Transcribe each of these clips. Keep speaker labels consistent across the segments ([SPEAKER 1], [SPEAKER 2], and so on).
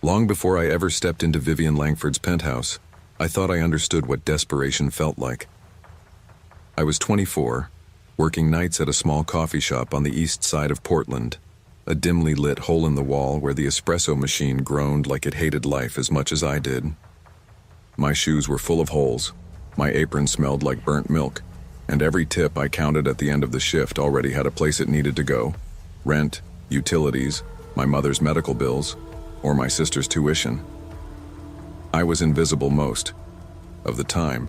[SPEAKER 1] Long before I ever stepped into Vivian Langford's penthouse, I thought I understood what desperation felt like. I was 24, working nights at a small coffee shop on the east side of Portland, a dimly lit hole in the wall where the espresso machine groaned like it hated life as much as I did. My shoes were full of holes, my apron smelled like burnt milk, and every tip I counted at the end of the shift already had a place it needed to go: rent, utilities, my mother's medical bills, or my sister's tuition. I was invisible most of the time.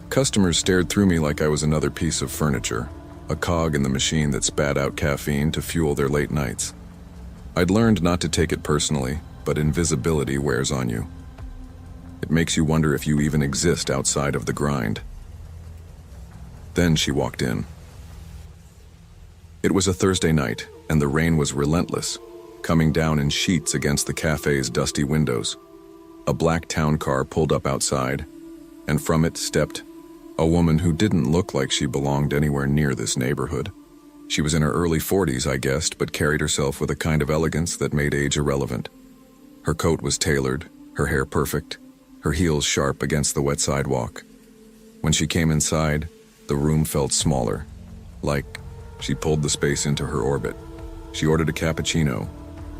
[SPEAKER 1] Customers stared through me like I was another piece of furniture, a cog in the machine that spat out caffeine to fuel their late nights. I'd learned not to take it personally, but invisibility wears on you. It makes you wonder if you even exist outside of the grind. Then she walked in. It was a Thursday night, and the rain was relentless, coming down in sheets against the cafe's dusty windows. A black town car pulled up outside, and from it stepped a woman who didn't look like she belonged anywhere near this neighborhood. She was in her early 40s, I guessed, but carried herself with a kind of elegance that made age irrelevant. Her coat was tailored, her hair perfect, her heels sharp against the wet sidewalk. When she came inside, the room felt smaller, like she pulled the space into her orbit. She ordered a cappuccino,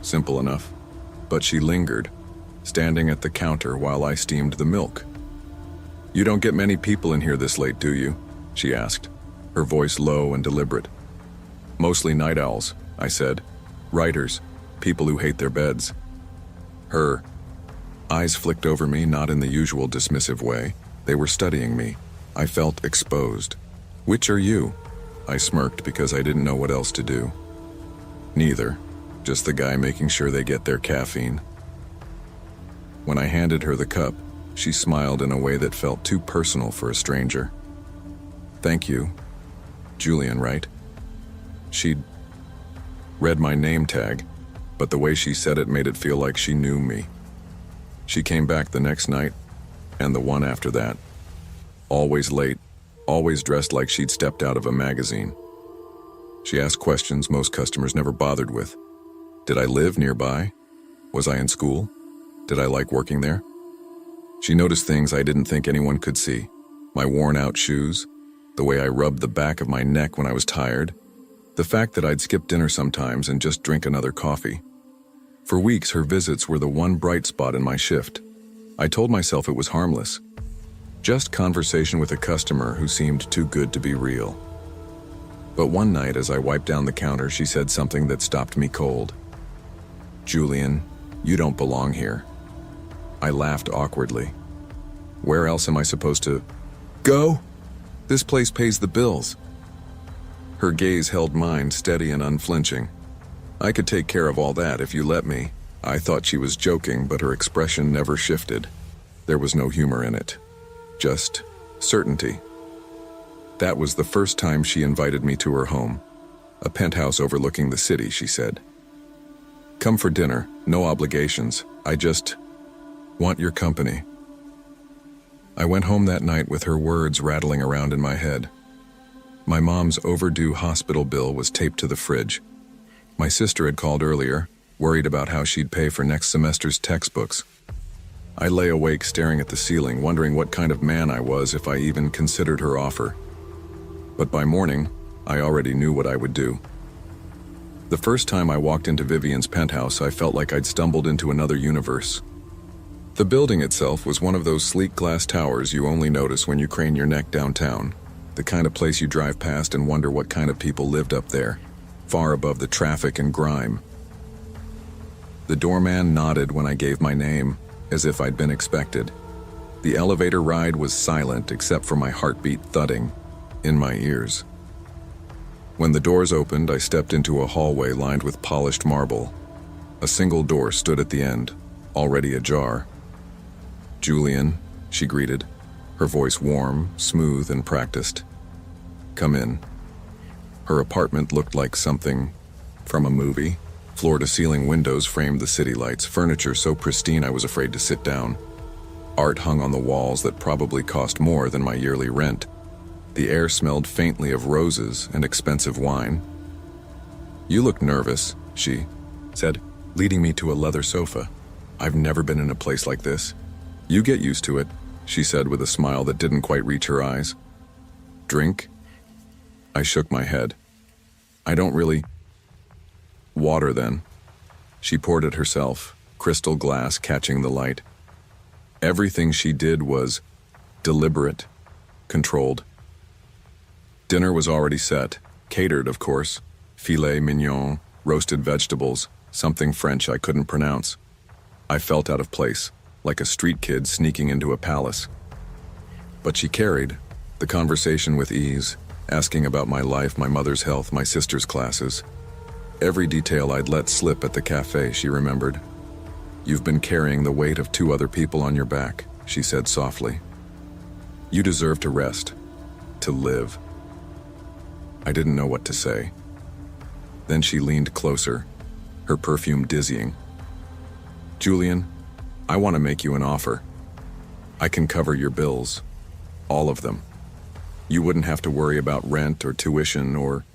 [SPEAKER 1] simple enough, but she lingered, standing at the counter while I steamed the milk. "You don't get many people in here this late, do you?" she asked, her voice low and deliberate. "Mostly night owls," I said. "Writers, people who hate their beds." Her eyes flicked over me, not in the usual dismissive way. They were studying me. I felt exposed. "Which are you?" I smirked because I didn't know what else to do. "Neither. Just the guy making sure they get their caffeine." When I handed her the cup, she smiled in a way that felt too personal for a stranger. "Thank you. Julian, right?" She'd read my name tag, but the way she said it made it feel like she knew me. She came back the next night, and the one after that. Always late, always dressed like she'd stepped out of a magazine. She asked questions most customers never bothered with. Did I live nearby? Was I in school? Did I like working there? She noticed things I didn't think anyone could see. My worn-out shoes, the way I rubbed the back of my neck when I was tired, the fact that I'd skip dinner sometimes and just drink another coffee. For weeks, her visits were the one bright spot in my shift. I told myself it was harmless. Just conversation with a customer who seemed too good to be real. But one night, as I wiped down the counter, she said something that stopped me cold. "Julian, you don't belong here." I laughed awkwardly. "Where else am I supposed to go? This place pays the bills." Her gaze held mine, steady and unflinching. "I could take care of all that if you let me." I thought she was joking, but her expression never shifted. There was no humor in it. Just certainty. That was the first time she invited me to her home. A penthouse overlooking the city, she said. "Come for dinner, no obligations. I just want your company." I went home that night with her words rattling around in my head. My mom's overdue hospital bill was taped to the fridge. My sister had called earlier, worried about how she'd pay for next semester's textbooks. I lay awake staring at the ceiling, wondering what kind of man I was if I even considered her offer. But by morning, I already knew what I would do. The first time I walked into Vivian's penthouse, I felt like I'd stumbled into another universe. The building itself was one of those sleek glass towers you only notice when you crane your neck downtown, the kind of place you drive past and wonder what kind of people lived up there, far above the traffic and grime. The doorman nodded when I gave my name, as if I'd been expected. The elevator ride was silent except for my heartbeat thudding in my ears. When the doors opened, I stepped into a hallway lined with polished marble. A single door stood at the end, already ajar. "Julian," she greeted, her voice warm, smooth, and practiced. "Come in." Her apartment looked like something from a movie. Floor-to-ceiling windows framed the city lights, furniture so pristine I was afraid to sit down. Art hung on the walls that probably cost more than my yearly rent. The air smelled faintly of roses and expensive wine. "You look nervous," she said, leading me to a leather sofa. I've never been in a place like this. You get used to it, she said with a smile that didn't quite reach her eyes. Drink? I shook my head. I don't really... Water, then. She poured it herself, crystal glass catching the light. Everything she did was deliberate, controlled. Dinner was already set, catered, of course. Filet mignon, roasted vegetables, something French I couldn't pronounce. I felt out of place, like a street kid sneaking into a palace. But she carried the conversation with ease, asking about my life, my mother's health, my sister's classes. Every detail I'd let slip at the cafe, she remembered. You've been carrying the weight of 2 other people on your back, she said softly. You deserve to rest, to live. I didn't know what to say. Then she leaned closer, her perfume dizzying. Julian, I want to make you an offer. I can cover your bills, all of them. You wouldn't have to worry about rent or tuition or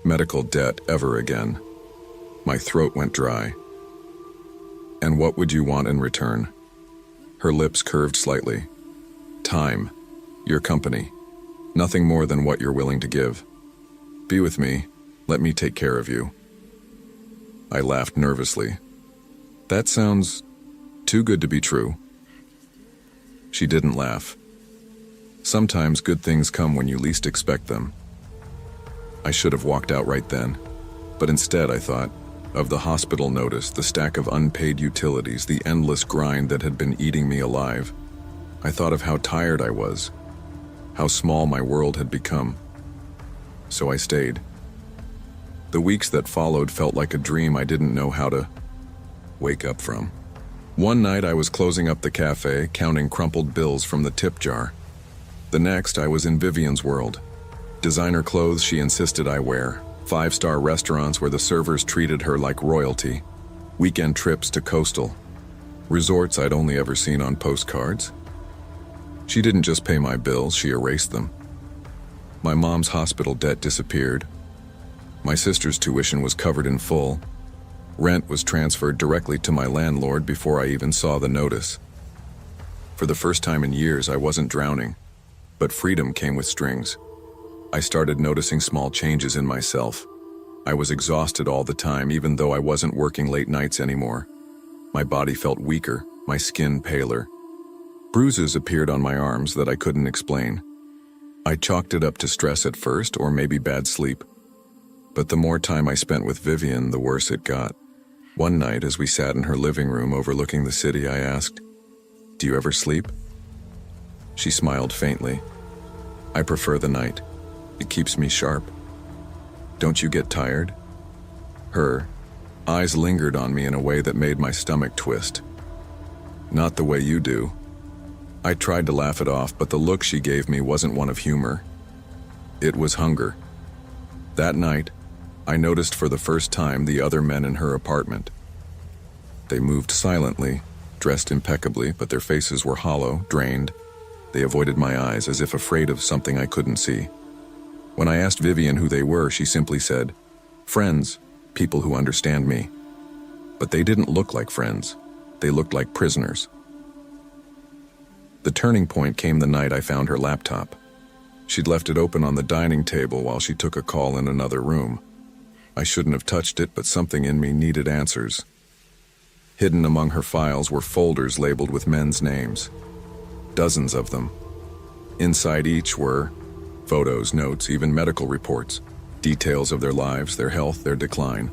[SPEAKER 1] medical debt ever again. My throat went dry. And what would you want in return? Her lips curved slightly. Time, your company, nothing more than what you're willing to give. Be with me, let me take care of you. I laughed nervously. That sounds too good to be true. She didn't laugh. Sometimes good things come when you least expect them. I should have walked out right then, but instead I thought of the hospital notice, the stack of unpaid utilities, the endless grind that had been eating me alive. I thought of how tired I was, how small my world had become. So I stayed. The weeks that followed felt like a dream I didn't know how to wake up from. One night I was closing up the cafe, counting crumpled bills from the tip jar. The next, I was in Vivian's world. Designer clothes she insisted I wear, 5-star restaurants where the servers treated her like royalty, weekend trips to Coastal, resorts I'd only ever seen on postcards. She didn't just pay my bills, she erased them. My mom's hospital debt disappeared. My sister's tuition was covered in full. Rent was transferred directly to my landlord before I even saw the notice. For the first time in years, I wasn't drowning, but freedom came with strings. I started noticing small changes in myself. I was exhausted all the time, even though I wasn't working late nights anymore. My body felt weaker, my skin paler. Bruises appeared on my arms that I couldn't explain. I chalked it up to stress at first, or maybe bad sleep. But the more time I spent with Vivian, the worse it got. One night, as we sat in her living room overlooking the city, I asked, "Do you ever sleep?" She smiled faintly. "I prefer the night. It keeps me sharp." "Don't you get tired?" Her eyes lingered on me in a way that made my stomach twist. "Not the way you do." I tried to laugh it off, but the look she gave me wasn't one of humor. It was hunger. That night, I noticed for the first time the other men in her apartment. They moved silently, dressed impeccably, but their faces were hollow, drained. They avoided my eyes as if afraid of something I couldn't see. When I asked Vivian who they were, she simply said, "Friends, people who understand me." But they didn't look like friends. They looked like prisoners. The turning point came the night I found her laptop. She'd left it open on the dining table while she took a call in another room. I shouldn't have touched it, but something in me needed answers. Hidden among her files were folders labeled with men's names. Dozens of them. Inside each were photos, notes, even medical reports, details of their lives, their health, their decline.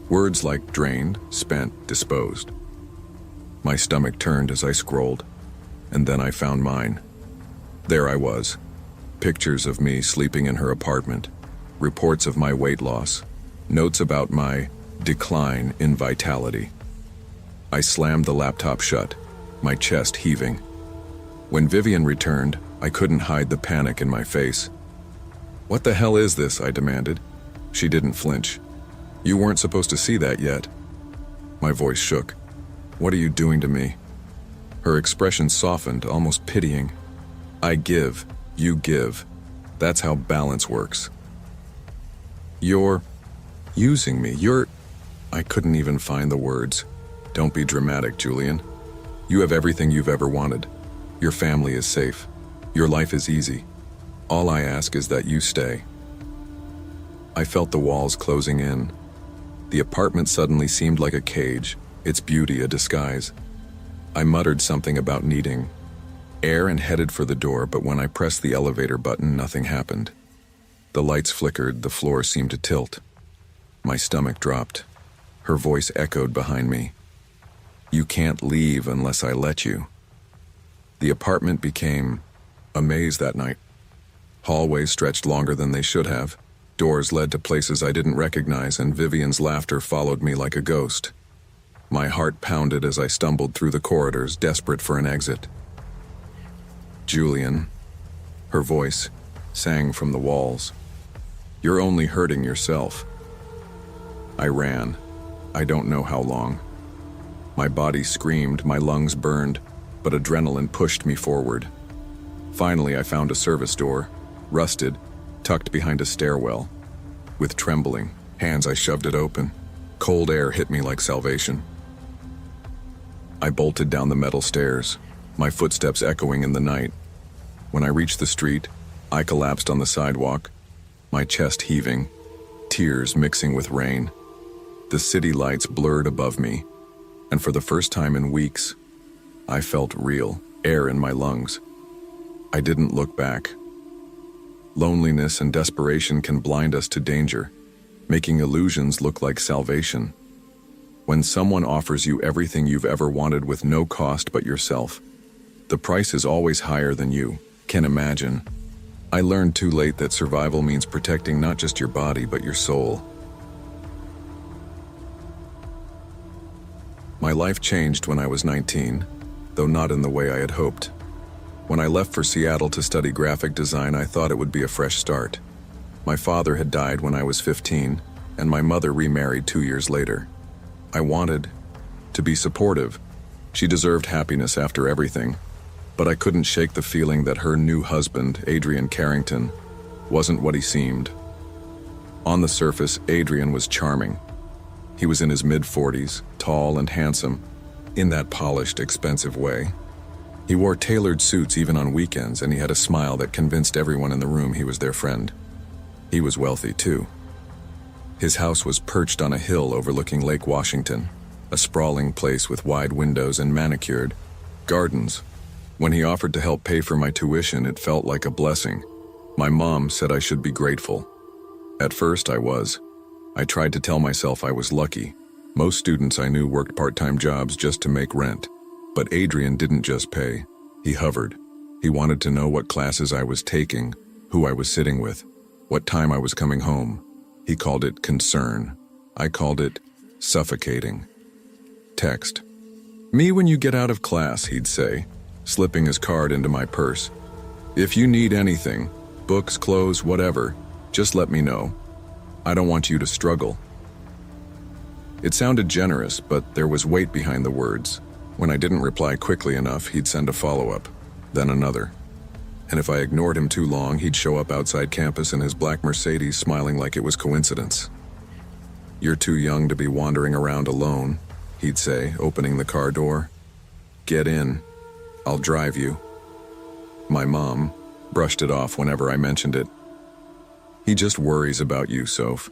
[SPEAKER 1] Words like drained, spent, disposed. My stomach turned as I scrolled, and then I found mine. There I was. Pictures of me sleeping in her apartment, reports of my weight loss, notes about my decline in vitality. I slammed the laptop shut, my chest heaving. When Vivian returned, I couldn't hide the panic in my face. "What the hell is this?" I demanded. She didn't flinch. "You weren't supposed to see that yet." My voice shook. "What are you doing to me?" Her expression softened, almost pitying. "I give, you give. That's how balance works." "You're using me. I couldn't even find the words. Don't be dramatic, Julian. You have everything you've ever wanted. Your family is safe. Your life is easy. All I ask is that you stay. I felt the walls closing in. The apartment suddenly seemed like a cage, its beauty a disguise. I muttered something about needing air and headed for the door, but when I pressed the elevator button, nothing happened. The lights flickered, the floor seemed to tilt. My stomach dropped. Her voice echoed behind me. You can't leave unless I let you. The apartment became a maze that night. Hallways stretched longer than they should have. Doors led to places I didn't recognize, and Vivian's laughter followed me like a ghost. My heart pounded as I stumbled through the corridors, desperate for an exit. Julian, her voice sang from the walls. You're only hurting yourself. I ran. I don't know how long. My body screamed, my lungs burned, but adrenaline pushed me forward. Finally, I found a service door, rusted, tucked behind a stairwell. With trembling hands, I shoved it open. Cold air hit me like salvation. I bolted down the metal stairs, my footsteps echoing in the night. When I reached the street, I collapsed on the sidewalk, my chest heaving, tears mixing with rain. The city lights blurred above me, and for the first time in weeks, I felt real air in my lungs. I didn't look back. Loneliness and desperation can blind us to danger, making illusions look like salvation. When someone offers you everything you've ever wanted with no cost but yourself, the price is always higher than you can imagine. I learned too late that survival means protecting not just your body but your soul. My life changed when I was 19, though not in the way I had hoped. When I left for Seattle to study graphic design, I thought it would be a fresh start. My father had died when I was 15, and my mother remarried 2 years later. I wanted to be supportive. She deserved happiness after everything, but I couldn't shake the feeling that her new husband, Adrian Carrington, wasn't what he seemed. On the surface, Adrian was charming. He was in his mid-40s, tall and handsome, in that polished, expensive way. He wore tailored suits even on weekends, and he had a smile that convinced everyone in the room he was their friend. He was wealthy, too. His house was perched on a hill overlooking Lake Washington, a sprawling place with wide windows and manicured gardens. When he offered to help pay for my tuition, it felt like a blessing. My mom said I should be grateful. At first, I was. I tried to tell myself I was lucky. Most students I knew worked part-time jobs just to make rent. But Adrian didn't just pay. He hovered. He wanted to know what classes I was taking, who I was sitting with, what time I was coming home. He called it concern. I called it suffocating. Text. Me when you get out of class, he'd say, slipping his card into my purse. If you need anything, books, clothes, whatever, just let me know. I don't want you to struggle. It sounded generous, but there was weight behind the words. When I didn't reply quickly enough, he'd send a follow-up, then another. And if I ignored him too long, he'd show up outside campus in his black Mercedes, smiling like it was coincidence. You're too young to be wandering around alone, he'd say, opening the car door. Get in. I'll drive you. My mom brushed it off whenever I mentioned it. He just worries about you, Soph.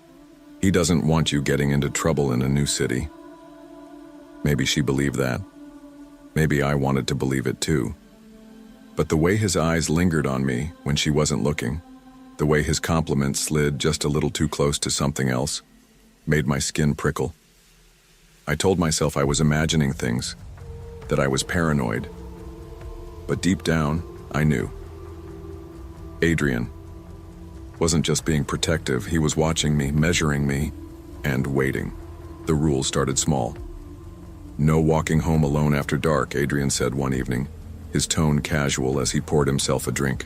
[SPEAKER 1] He doesn't want you getting into trouble in a new city. Maybe she believed that. Maybe I wanted to believe it too. But the way his eyes lingered on me when she wasn't looking, the way his compliments slid just a little too close to something else, made my skin prickle. I told myself I was imagining things, that I was paranoid. But deep down, I knew. Adrian wasn't just being protective, he was watching me, measuring me, and waiting. The rules started small. No walking home alone after dark, Adrian said one evening, his tone casual as he poured himself a drink.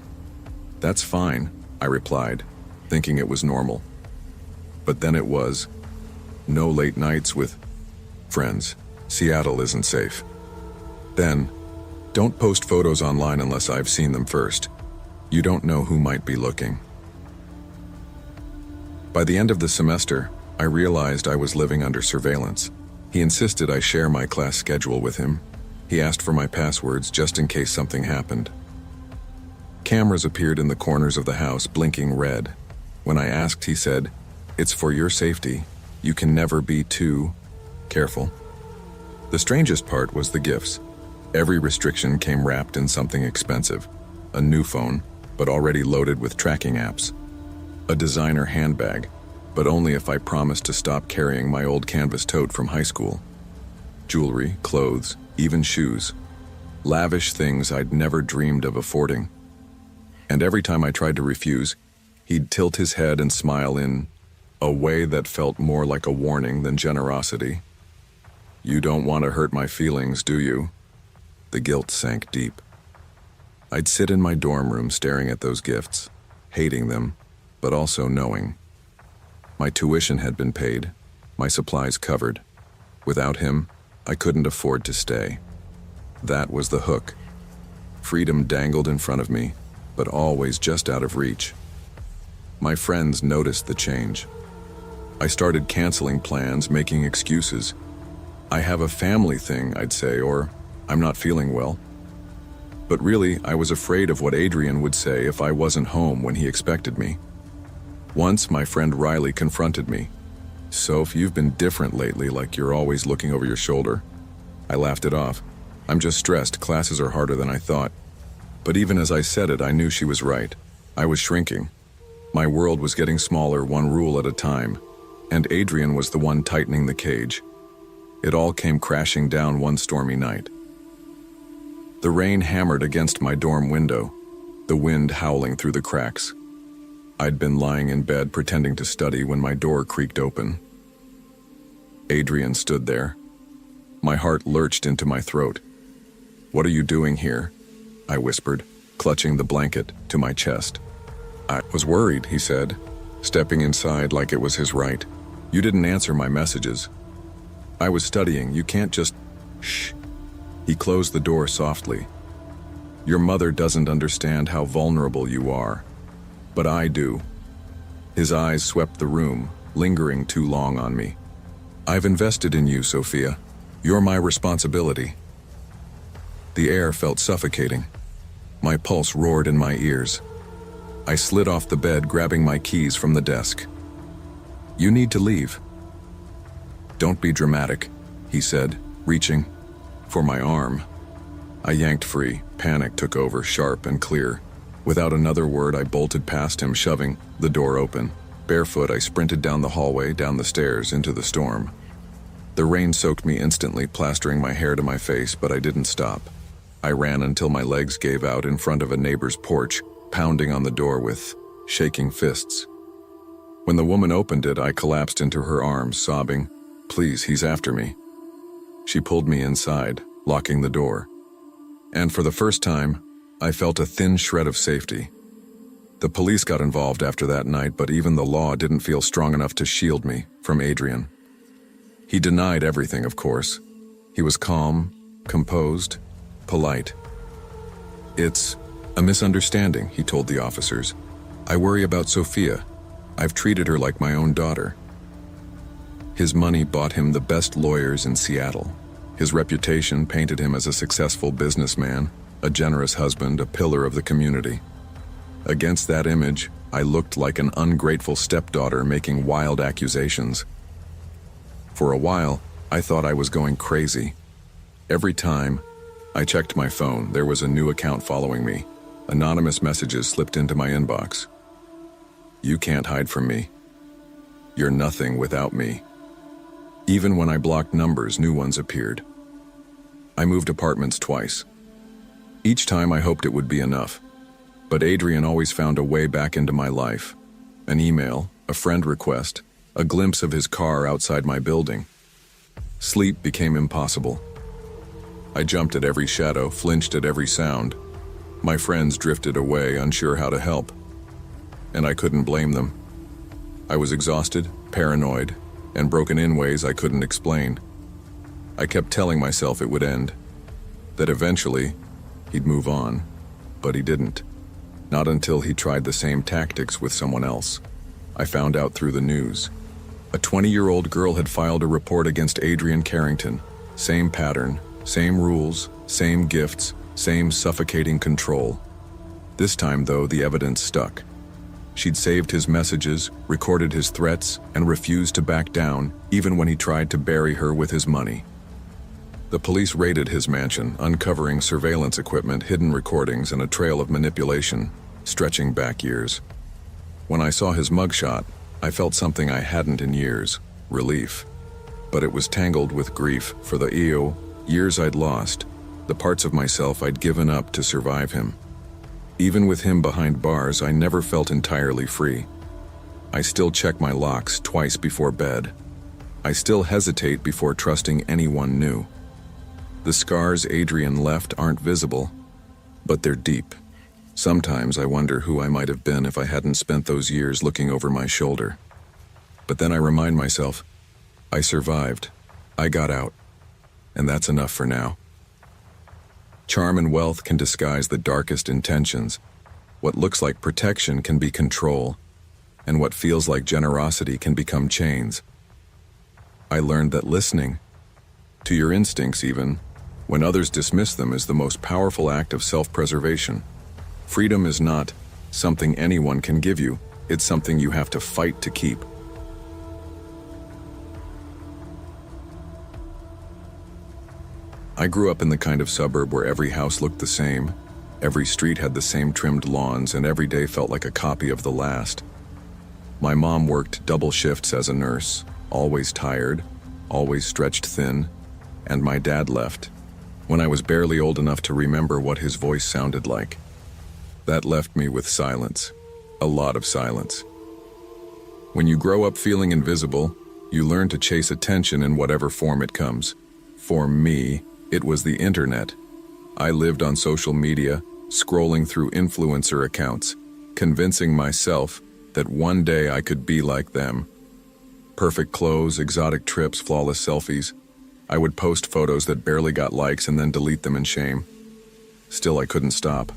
[SPEAKER 1] That's fine, I replied, thinking it was normal. But then it was. No late nights with friends. Seattle isn't safe. Then, don't post photos online unless I've seen them first. You don't know who might be looking. By the end of the semester, I realized I was living under surveillance. He insisted I share my class schedule with him. He asked for my passwords just in case something happened. Cameras appeared in the corners of the house, blinking red. When I asked, he said, "It's for your safety. You can never be too careful." The strangest part was the gifts. Every restriction came wrapped in something expensive. A new phone, but already loaded with tracking apps. A designer handbag, but only if I promised to stop carrying my old canvas tote from high school. Jewelry, clothes, even shoes. Lavish things I'd never dreamed of affording. And every time I tried to refuse, he'd tilt his head and smile in a way that felt more like a warning than generosity. "You don't want to hurt my feelings, do you?" The guilt sank deep. I'd sit in my dorm room staring at those gifts, hating them, but also knowing. My tuition had been paid, my supplies covered. Without him, I couldn't afford to stay. That was the hook. Freedom dangled in front of me, but always just out of reach. My friends noticed the change. I started canceling plans, making excuses. "I have a family thing," I'd say, or "I'm not feeling well." But really, I was afraid of what Adrian would say if I wasn't home when he expected me. Once, my friend Riley confronted me. "Soph, you've been different lately, like you're always looking over your shoulder." I laughed it off. "I'm just stressed. Classes are harder than I thought." But even as I said it, I knew she was right. I was shrinking. My world was getting smaller, one rule at a time, and Adrian was the one tightening the cage. It all came crashing down one stormy night. The rain hammered against my dorm window, the wind howling through the cracks. I'd been lying in bed pretending to study when my door creaked open. Adrian stood there. My heart lurched into my throat. "What are you doing here?" I whispered, clutching the blanket to my chest. "I was worried," he said, stepping inside like it was his right. "You didn't answer my messages." "I was studying. You can't just..." "Shh." He closed the door softly. "Your mother doesn't understand how vulnerable you are. But I do." His eyes swept the room, lingering too long on me. "I've invested in you, Sophia. You're my responsibility." The air felt suffocating. My pulse roared in my ears. I slid off the bed, grabbing my keys from the desk. "You need to leave." "Don't be dramatic," he said, reaching for my arm. I yanked free. Panic took over, sharp and clear. Without another word, I bolted past him, shoving the door open. Barefoot, I sprinted down the hallway, down the stairs, into the storm. The rain soaked me instantly, plastering my hair to my face, but I didn't stop. I ran until my legs gave out in front of a neighbor's porch, pounding on the door with shaking fists. When the woman opened it, I collapsed into her arms, sobbing, "Please, he's after me." She pulled me inside, locking the door. And for the first time, I felt a thin shred of safety. The police got involved after that night, but even the law didn't feel strong enough to shield me from Adrian. He denied everything, of course. He was calm, composed, polite. "It's a misunderstanding," he told the officers. "I worry about Sophia. I've treated her like my own daughter." His money bought him the best lawyers in Seattle. His reputation painted him as a successful businessman, a generous husband, a pillar of the community. Against that image, I looked like an ungrateful stepdaughter making wild accusations. For a while, I thought I was going crazy. Every time I checked my phone, there was a new account following me. Anonymous messages slipped into my inbox. "You can't hide from me. You're nothing without me." Even when I blocked numbers, new ones appeared. I moved apartments twice. Each time I hoped it would be enough. But Adrian always found a way back into my life. An email, a friend request, a glimpse of his car outside my building. Sleep became impossible. I jumped at every shadow, flinched at every sound. My friends drifted away, unsure how to help. And I couldn't blame them. I was exhausted, paranoid, and broken in ways I couldn't explain. I kept telling myself it would end, that eventually he'd move on, but he didn't. Not until he tried the same tactics with someone else. I found out through the news. A 20-year-old girl had filed a report against Adrian Carrington. Same pattern, same rules, same gifts, same suffocating control. This time, though, the evidence stuck. She'd saved his messages, recorded his threats, and refused to back down, even when he tried to bury her with his money. The police raided his mansion, uncovering surveillance equipment, hidden recordings, and a trail of manipulation, stretching back years. When I saw his mugshot, I felt something I hadn't in years: relief. But it was tangled with grief for the years I'd lost, the parts of myself I'd given up to survive him. Even with him behind bars, I never felt entirely free. I still check my locks twice before bed. I still hesitate before trusting anyone new. The scars Adrian left aren't visible, but they're deep. Sometimes I wonder who I might have been if I hadn't spent those years looking over my shoulder. But then I remind myself, I survived. I got out. And that's enough for now. Charm and wealth can disguise the darkest intentions. What looks like protection can be control, and what feels like generosity can become chains. I learned that listening, to your instincts even, when others dismiss them, is the most powerful act of self-preservation. Freedom is not something anyone can give you, it's something you have to fight to keep. I grew up in the kind of suburb where every house looked the same, every street had the same trimmed lawns, and every day felt like a copy of the last. My mom worked double shifts as a nurse, always tired, always stretched thin, and my dad left when I was barely old enough to remember what his voice sounded like. That left me with silence, a lot of silence. When you grow up feeling invisible, you learn to chase attention in whatever form it comes. For me, it was the internet. I lived on social media, scrolling through influencer accounts, convincing myself that one day I could be like them. Perfect clothes, exotic trips, flawless selfies. I would post photos that barely got likes and then delete them in shame. Still, I couldn't stop.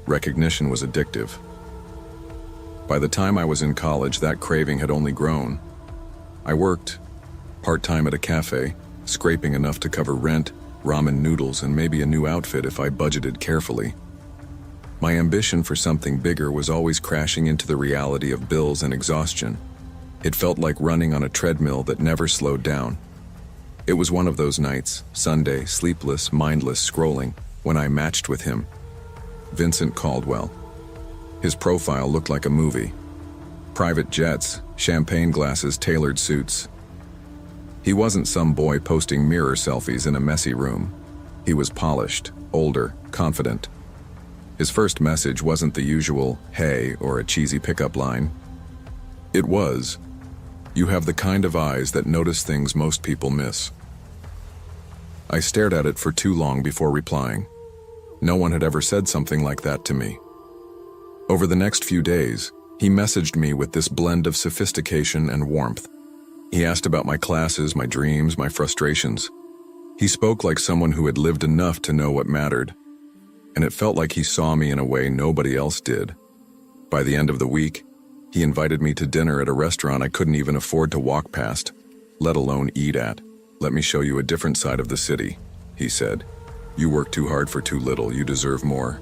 [SPEAKER 1] Recognition was addictive. By the time I was in college, that craving had only grown. I worked part-time at a cafe, scraping enough to cover rent, ramen noodles, and maybe a new outfit if I budgeted carefully. My ambition for something bigger was always crashing into the reality of bills and exhaustion. It felt like running on a treadmill that never slowed down. It was one of those nights, Sunday, sleepless, mindless scrolling, when I matched with him. Vincent Caldwell. His profile looked like a movie. Private jets, champagne glasses, tailored suits. He wasn't some boy posting mirror selfies in a messy room. He was polished, older, confident. His first message wasn't the usual, "Hey," or a cheesy pickup line. It was, "You have the kind of eyes that notice things most people miss." I stared at it for too long before replying. No one had ever said something like that to me. Over the next few days, he messaged me with this blend of sophistication and warmth. He asked about my classes, my dreams, my frustrations. He spoke like someone who had lived enough to know what mattered, and it felt like he saw me in a way nobody else did. By the end of the week, he invited me to dinner at a restaurant I couldn't even afford to walk past, let alone eat at. "Let me show you a different side of the city," he said. "You work too hard for too little, you deserve more."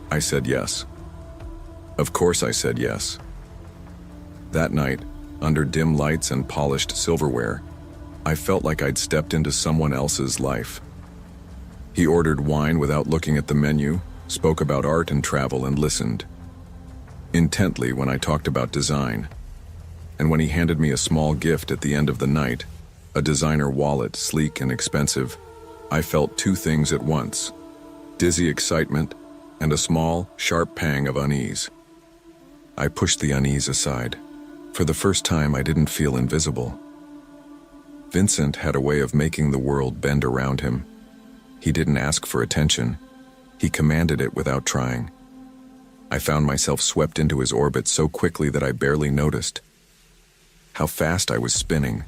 [SPEAKER 1] I said yes. Of course I said yes. That night, under dim lights and polished silverware, I felt like I'd stepped into someone else's life. He ordered wine without looking at the menu, spoke about art and travel, and listened intently when I talked about design. And when he handed me a small gift at the end of the night, a designer wallet, sleek and expensive, I felt two things at once: dizzy excitement and a small, sharp pang of unease. I pushed the unease aside. For the first time, I didn't feel invisible. Vincent had a way of making the world bend around him. He didn't ask for attention. He commanded it without trying. I found myself swept into his orbit so quickly that I barely noticed how fast I was spinning.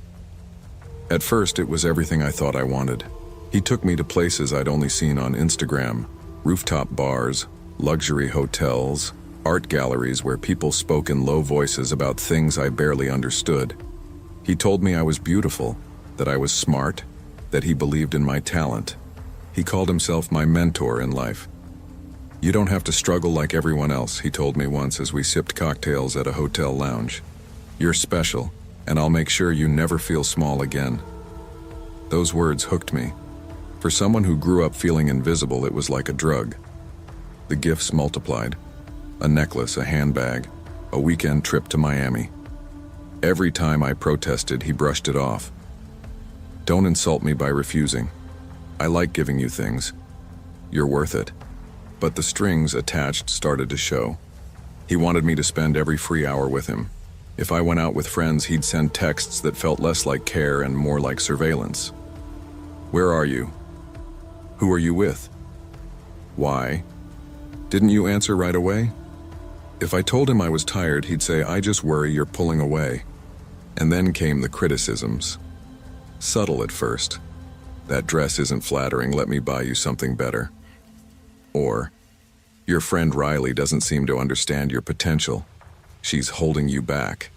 [SPEAKER 1] At first, it was everything I thought I wanted. He took me to places I'd only seen on Instagram: rooftop bars, luxury hotels, art galleries where people spoke in low voices about things I barely understood. He told me I was beautiful, that I was smart, that he believed in my talent. He called himself my mentor in life. "You don't have to struggle like everyone else," he told me once as we sipped cocktails at a hotel lounge. "You're special, and I'll make sure you never feel small again." Those words hooked me. For someone who grew up feeling invisible, it was like a drug. The gifts multiplied. A necklace, a handbag, a weekend trip to Miami. Every time I protested, he brushed it off. "Don't insult me by refusing. I like giving you things. You're worth it." But the strings attached started to show. He wanted me to spend every free hour with him. If I went out with friends, he'd send texts that felt less like care and more like surveillance. "Where are you? Who are you with? Why? Didn't you answer right away?" If I told him I was tired, he'd say, "I just worry you're pulling away." And then came the criticisms. Subtle at first. "That dress isn't flattering, let me buy you something better." Or, "Your friend Riley doesn't seem to understand your potential. She's holding you back."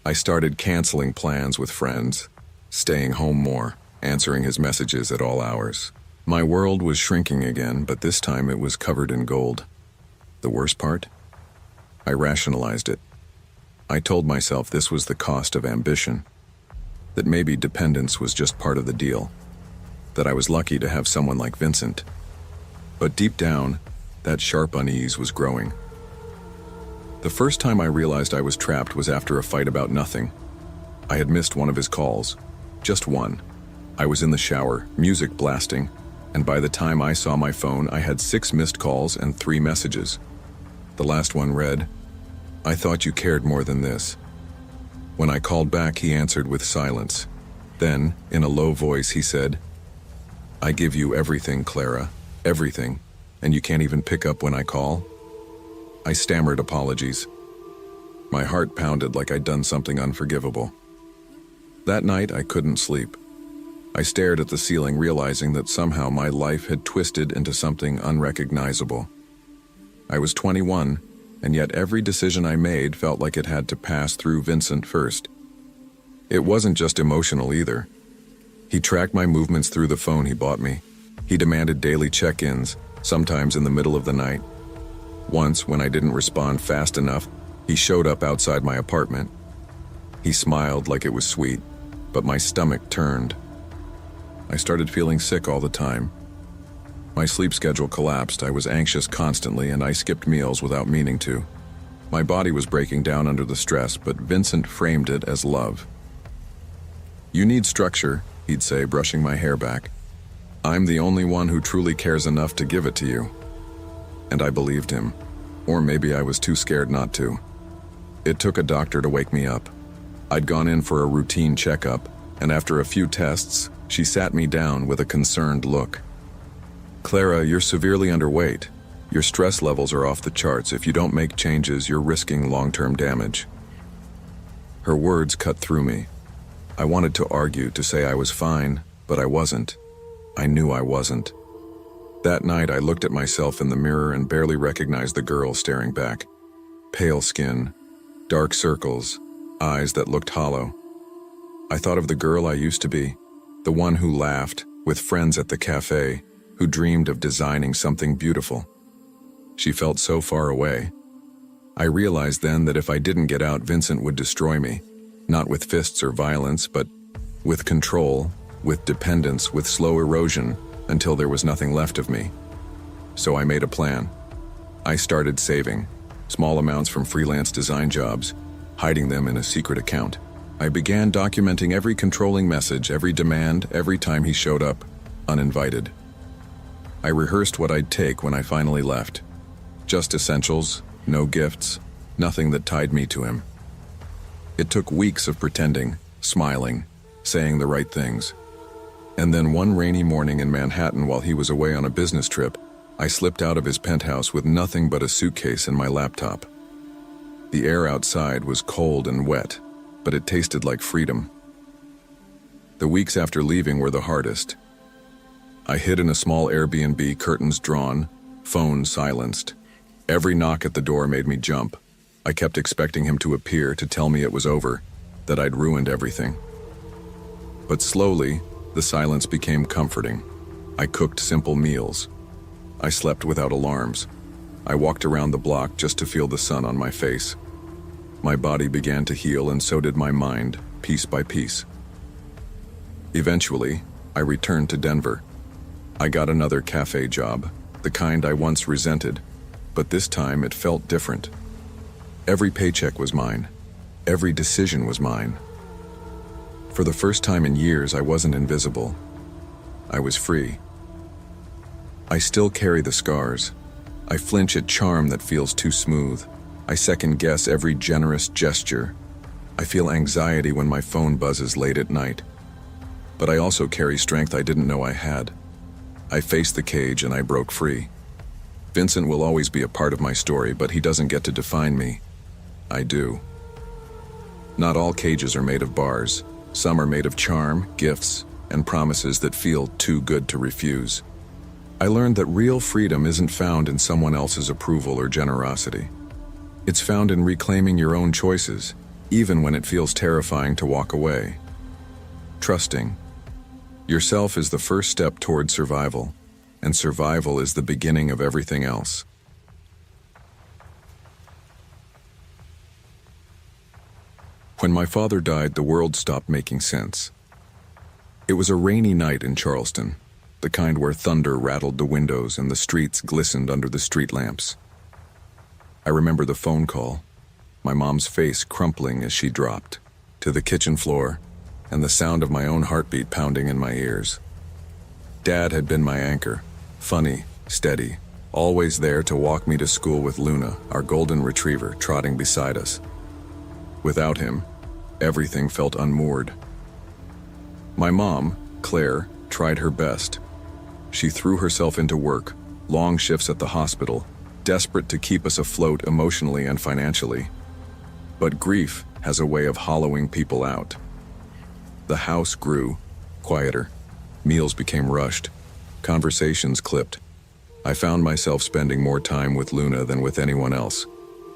[SPEAKER 1] I started canceling plans with friends, staying home more, answering his messages at all hours. My world was shrinking again, but this time it was covered in gold. The worst part? I rationalized it. I told myself this was the cost of ambition, that maybe dependence was just part of the deal, that I was lucky to have someone like Vincent. But deep down, that sharp unease was growing. The first time I realized I was trapped was after a fight about nothing. I had missed one of his calls, just one. I was in the shower, music blasting, and by the time I saw my phone, I had 6 missed calls and 3 messages. The last one read, "I thought you cared more than this." When I called back, he answered with silence. Then, in a low voice, he said, "I give you everything, Clara, everything, and you can't even pick up when I call?" I stammered apologies. My heart pounded like I'd done something unforgivable. That night, I couldn't sleep. I stared at the ceiling, realizing that somehow my life had twisted into something unrecognizable. I was 21, and yet every decision I made felt like it had to pass through Vincent first. It wasn't just emotional either. He tracked my movements through the phone he bought me. He demanded daily check-ins, sometimes in the middle of the night. Once, when I didn't respond fast enough, he showed up outside my apartment. He smiled like it was sweet, but my stomach turned. I started feeling sick all the time. My sleep schedule collapsed, I was anxious constantly, and I skipped meals without meaning to. My body was breaking down under the stress, but Vincent framed it as love. "You need structure," he'd say, brushing my hair back. "I'm the only one who truly cares enough to give it to you." And I believed him. Or maybe I was too scared not to. It took a doctor to wake me up. I'd gone in for a routine checkup, and after a few tests, she sat me down with a concerned look. "Clara, you're severely underweight. Your stress levels are off the charts. If you don't make changes, you're risking long-term damage." Her words cut through me. I wanted to argue, to say I was fine, but I wasn't. I knew I wasn't. That night, I looked at myself in the mirror and barely recognized the girl staring back. Pale skin, dark circles, eyes that looked hollow. I thought of the girl I used to be, the one who laughed with friends at the cafe, who dreamed of designing something beautiful. She felt so far away. I realized then that if I didn't get out, Vincent would destroy me, not with fists or violence, but with control, with dependence, with slow erosion, until there was nothing left of me. So I made a plan. I started saving, small amounts from freelance design jobs, hiding them in a secret account. I began documenting every controlling message, every demand, every time he showed up, uninvited. I rehearsed what I'd take when I finally left. Just essentials, no gifts, nothing that tied me to him. It took weeks of pretending, smiling, saying the right things. And then one rainy morning in Manhattan, while he was away on a business trip, I slipped out of his penthouse with nothing but a suitcase and my laptop. The air outside was cold and wet, but it tasted like freedom. The weeks after leaving were the hardest. I hid in a small Airbnb, curtains drawn, phone silenced. Every knock at the door made me jump. I kept expecting him to appear to tell me it was over, that I'd ruined everything. But slowly, the silence became comforting. I cooked simple meals. I slept without alarms. I walked around the block just to feel the sun on my face. My body began to heal, and so did my mind, piece by piece. Eventually, I returned to Denver. I got another cafe job, the kind I once resented, but this time it felt different. Every paycheck was mine. Every decision was mine. For the first time in years, I wasn't invisible. I was free. I still carry the scars. I flinch at charm that feels too smooth. I second-guess every generous gesture. I feel anxiety when my phone buzzes late at night. But I also carry strength I didn't know I had. I faced the cage and I broke free. Vincent will always be a part of my story, but he doesn't get to define me. I do. Not all cages are made of bars. Some are made of charm, gifts, and promises that feel too good to refuse. I learned that real freedom isn't found in someone else's approval or generosity. It's found in reclaiming your own choices, even when it feels terrifying to walk away. Trusting yourself is the first step toward survival, and survival is the beginning of everything else. When my father died, the world stopped making sense. It was a rainy night in Charleston, the kind where thunder rattled the windows and the streets glistened under the street lamps. I remember the phone call, my mom's face crumpling as she dropped to the kitchen floor, and the sound of my own heartbeat pounding in my ears. Dad had been my anchor, funny, steady, always there to walk me to school with Luna, our golden retriever, trotting beside us. Without him, everything felt unmoored. My mom, Claire, tried her best. She threw herself into work, long shifts at the hospital, desperate to keep us afloat emotionally and financially. But grief has a way of hollowing people out. The house grew quieter. Meals became rushed. Conversations clipped. I found myself spending more time with Luna than with anyone else,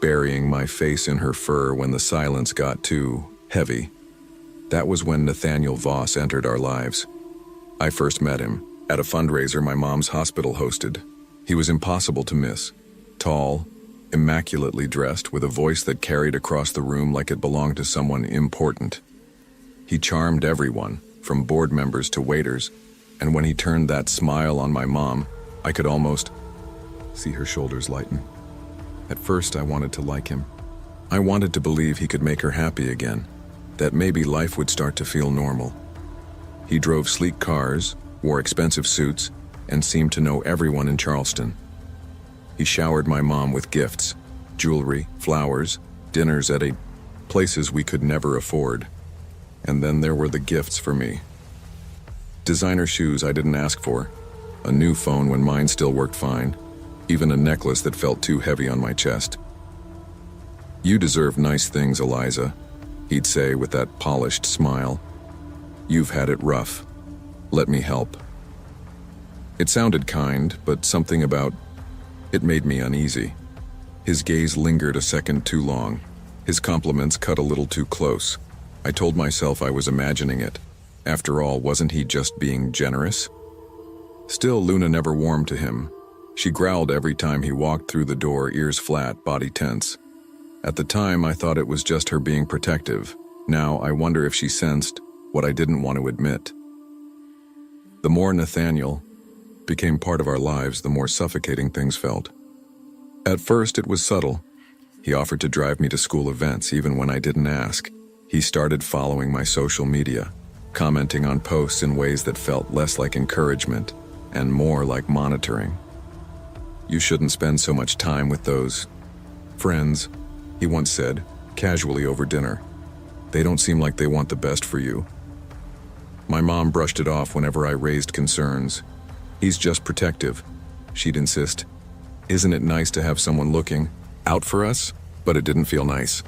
[SPEAKER 1] burying my face in her fur when the silence got too heavy. That was when Nathaniel Voss entered our lives. I first met him at a fundraiser my mom's hospital hosted. He was impossible to miss. Tall, immaculately dressed, with a voice that carried across the room like it belonged to someone important. He charmed everyone, from board members to waiters, and when he turned that smile on my mom, I could almost see her shoulders lighten. At first, I wanted to like him. I wanted to believe he could make her happy again, that maybe life would start to feel normal. He drove sleek cars, wore expensive suits, and seemed to know everyone in Charleston. He showered my mom with gifts, jewelry, flowers, dinners at places we could never afford. And then there were the gifts for me. Designer shoes I didn't ask for, a new phone when mine still worked fine, even a necklace that felt too heavy on my chest. "You deserve nice things, Eliza," he'd say with that polished smile. "You've had it rough. Let me help." It sounded kind, but something about it made me uneasy. His gaze lingered a second too long. His compliments cut a little too close. I told myself I was imagining it. After all, wasn't he just being generous? Still, Luna never warmed to him. She growled every time he walked through the door, ears flat, body tense. At the time, I thought it was just her being protective. Now, I wonder if she sensed what I didn't want to admit. The more Nathaniel became part of our lives, the more suffocating things felt. At first, it was subtle. He offered to drive me to school events even when I didn't ask. He started following my social media, commenting on posts in ways that felt less like encouragement and more like monitoring. "You shouldn't spend so much time with those friends," he once said, casually over dinner. "They don't seem like they want the best for you." My mom brushed it off whenever I raised concerns. "He's just protective," she'd insist. "Isn't it nice to have someone looking out for us?" But it didn't feel nice.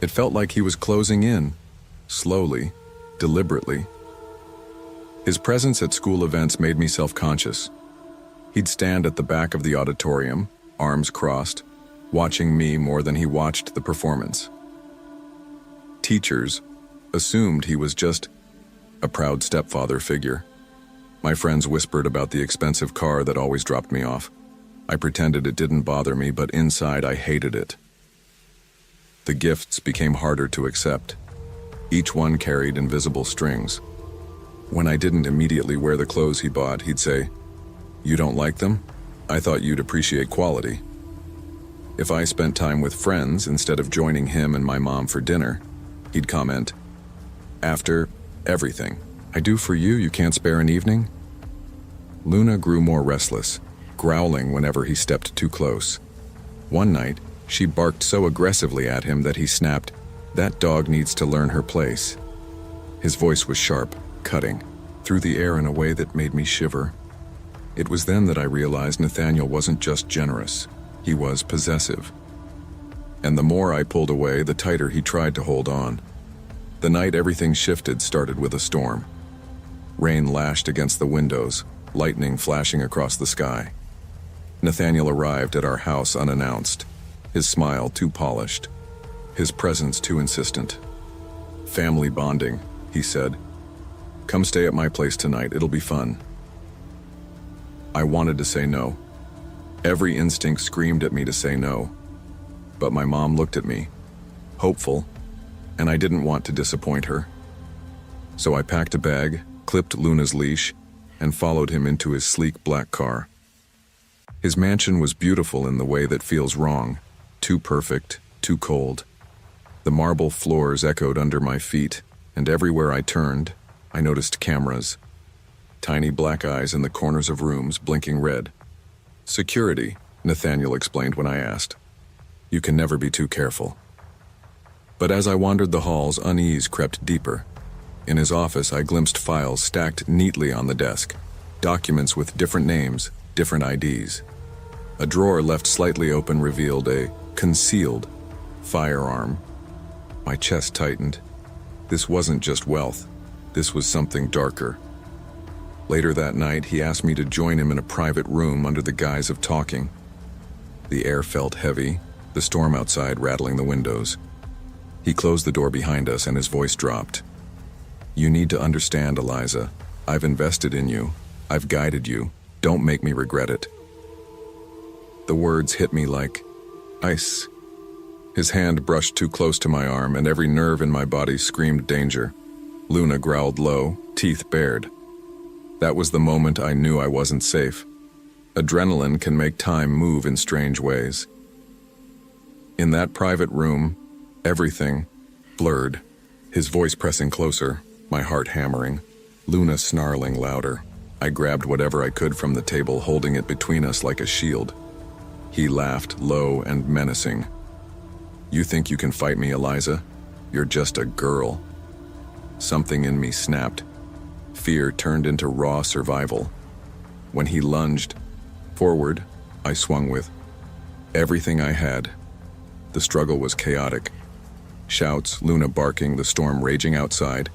[SPEAKER 1] It felt like he was closing in, slowly, deliberately. His presence at school events made me self-conscious. He'd stand at the back of the auditorium, arms crossed, watching me more than he watched the performance. Teachers assumed he was just a proud stepfather figure. My friends whispered about the expensive car that always dropped me off. I pretended it didn't bother me, but inside I hated it. The gifts became harder to accept. Each one carried invisible strings. When I didn't immediately wear the clothes he bought, he'd say, "You don't like them? I thought you'd appreciate quality." If I spent time with friends instead of joining him and my mom for dinner, he'd comment, "After everything I do for you, you can't spare an evening?" Luna grew more restless, growling whenever he stepped too close. One night, she barked so aggressively at him that he snapped, "That dog needs to learn her place." His voice was sharp, cutting, through the air in a way that made me shiver. It was then that I realized Nathaniel wasn't just generous, he was possessive. And the more I pulled away, the tighter he tried to hold on. The night everything shifted started with a storm. Rain lashed against the windows, lightning flashing across the sky. Nathaniel arrived at our house unannounced, his smile too polished, his presence too insistent. "Family bonding," he said. "Come stay at my place tonight, it'll be fun." I wanted to say no. Every instinct screamed at me to say no. But my mom looked at me, hopeful, and I didn't want to disappoint her. So I packed a bag, clipped Luna's leash, and followed him into his sleek black car. His mansion was beautiful in the way that feels wrong, too perfect, too cold. The marble floors echoed under my feet, and everywhere I turned, I noticed cameras. Tiny black eyes in the corners of rooms blinking red. "Security," Nathaniel explained when I asked. "You can never be too careful." But as I wandered the halls, unease crept deeper. In his office, I glimpsed files stacked neatly on the desk, documents with different names, different IDs. A drawer left slightly open revealed a concealed firearm. My chest tightened. This wasn't just wealth. This was something darker. Later that night, he asked me to join him in a private room under the guise of talking. The air felt heavy, the storm outside rattling the windows. He closed the door behind us and his voice dropped. "You need to understand, Eliza. I've invested in you. I've guided you. Don't make me regret it." The words hit me like ice. His hand brushed too close to my arm, and every nerve in my body screamed danger. Luna growled low, teeth bared. That was the moment I knew I wasn't safe. Adrenaline can make time move in strange ways. In that private room, everything blurred. His voice pressing closer, my heart hammering, Luna snarling louder. I grabbed whatever I could from the table, holding it between us like a shield. He laughed, low and menacing. "You think you can fight me, Eliza? You're just a girl." Something in me snapped. Fear turned into raw survival. When he lunged forward, I swung with everything I had. The struggle was chaotic. Shouts, Luna barking, the storm raging outside.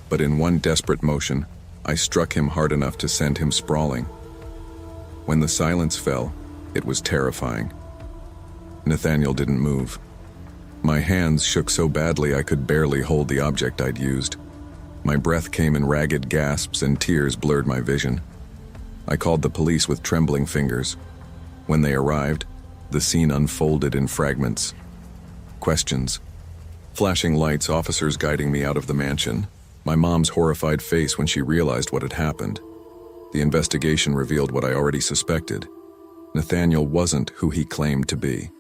[SPEAKER 1] But in one desperate motion, I struck him hard enough to send him sprawling. When the silence fell, it was terrifying. Nathaniel didn't move. My hands shook so badly I could barely hold the object I'd used. My breath came in ragged gasps and tears blurred my vision. I called the police with trembling fingers. When they arrived, the scene unfolded in fragments. Questions. Flashing lights, officers guiding me out of the mansion. My mom's horrified face when she realized what had happened. The investigation revealed what I already suspected. Nathaniel wasn't who he claimed to be.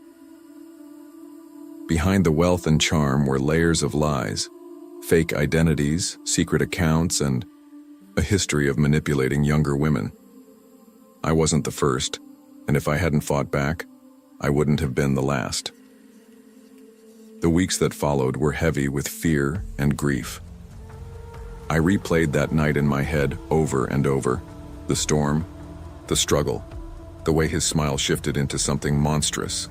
[SPEAKER 1] Behind the wealth and charm were layers of lies, fake identities, secret accounts, and a history of manipulating younger women. I wasn't the first, and if I hadn't fought back, I wouldn't have been the last. The weeks that followed were heavy with fear and grief. I replayed that night in my head over and over. The storm, the struggle, the way his smile shifted into something monstrous.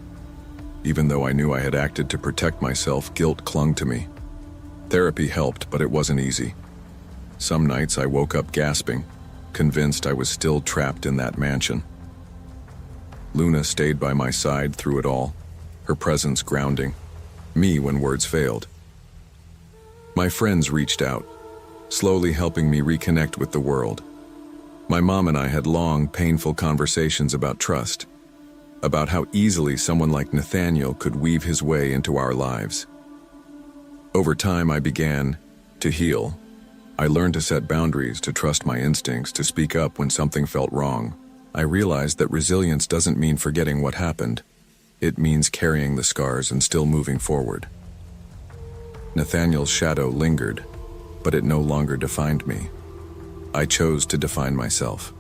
[SPEAKER 1] Even though I knew I had acted to protect myself, guilt clung to me. Therapy helped, but it wasn't easy. Some nights I woke up gasping, convinced I was still trapped in that mansion. Luna stayed by my side through it all, her presence grounding me when words failed. My friends reached out, slowly helping me reconnect with the world. My mom and I had long, painful conversations about trust, about how easily someone like Nathaniel could weave his way into our lives. Over time, I began to heal. I learned to set boundaries, to trust my instincts, to speak up when something felt wrong. I realized that resilience doesn't mean forgetting what happened. It means carrying the scars and still moving forward. Nathaniel's shadow lingered, but it no longer defined me. I chose to define myself.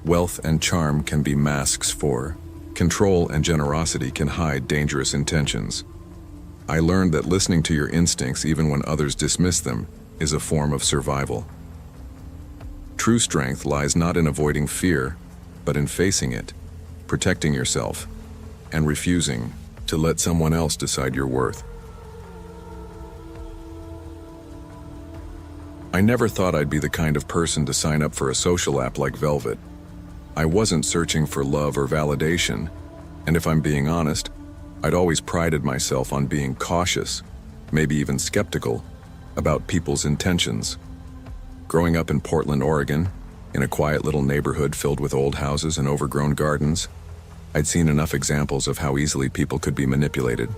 [SPEAKER 1] Wealth and charm can be masks for. Control and generosity can hide dangerous intentions. I learned that listening to your instincts even when others dismiss them is a form of survival. True strength lies not in avoiding fear, but in facing it, protecting yourself, and refusing to let someone else decide your worth. I never thought I'd be the kind of person to sign up for a social app like Velvet. I wasn't searching for love or validation, and if I'm being honest, I'd always prided myself on being cautious, maybe even skeptical, about people's intentions. Growing up in Portland, Oregon, in a quiet little neighborhood filled with old houses and overgrown gardens, I'd seen enough examples of how easily people could be manipulated.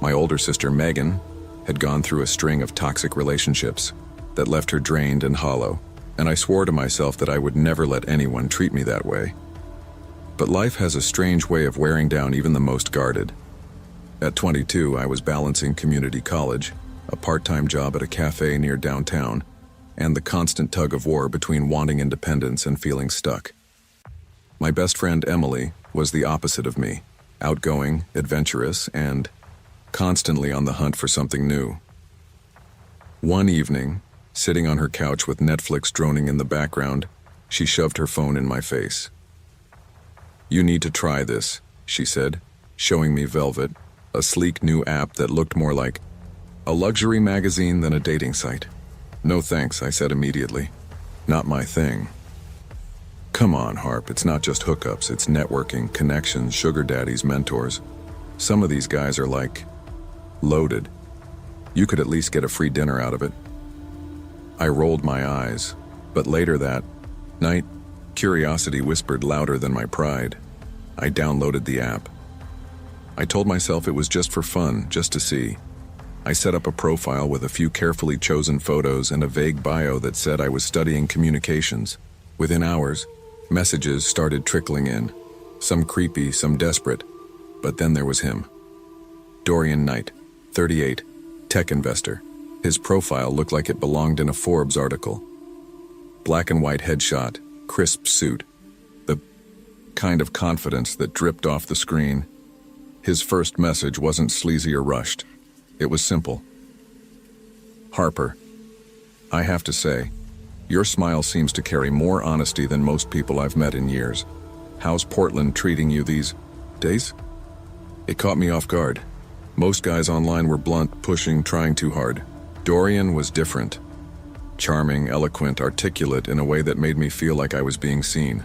[SPEAKER 1] My older sister, Megan, had gone through a string of toxic relationships that left her drained and hollow, and I swore to myself that I would never let anyone treat me that way. But life has a strange way of wearing down even the most guarded. At 22, I was balancing community college, a part-time job at a cafe near downtown, and the constant tug of war between wanting independence and feeling stuck. My best friend Emily was the opposite of me, outgoing, adventurous, and constantly on the hunt for something new. One evening, sitting on her couch with Netflix droning in the background, she shoved her phone in my face. "You need to try this," she said, showing me Velvet, a sleek new app that looked more like a luxury magazine than a dating site. "No thanks," I said immediately. "Not my thing." "Come on, Harp, it's not just hookups, it's networking, connections, sugar daddies, mentors. Some of these guys are like loaded. You could at least get a free dinner out of it." I rolled my eyes, but later that night, curiosity whispered louder than my pride. I downloaded the app. I told myself it was just for fun, just to see. I set up a profile with a few carefully chosen photos and a vague bio that said I was studying communications. Within hours, messages started trickling in, some creepy, some desperate, but then there was him. Dorian Knight, 38, tech investor. His profile looked like it belonged in a Forbes article. Black and white headshot, crisp suit, the kind of confidence that dripped off the screen. His first message wasn't sleazy or rushed. It was simple. "Harper, I have to say, your smile seems to carry more honesty than most people I've met in years. How's Portland treating you these days?" It caught me off guard. Most guys online were blunt, pushing, trying too hard. Dorian was different. Charming, eloquent, articulate in a way that made me feel like I was being seen.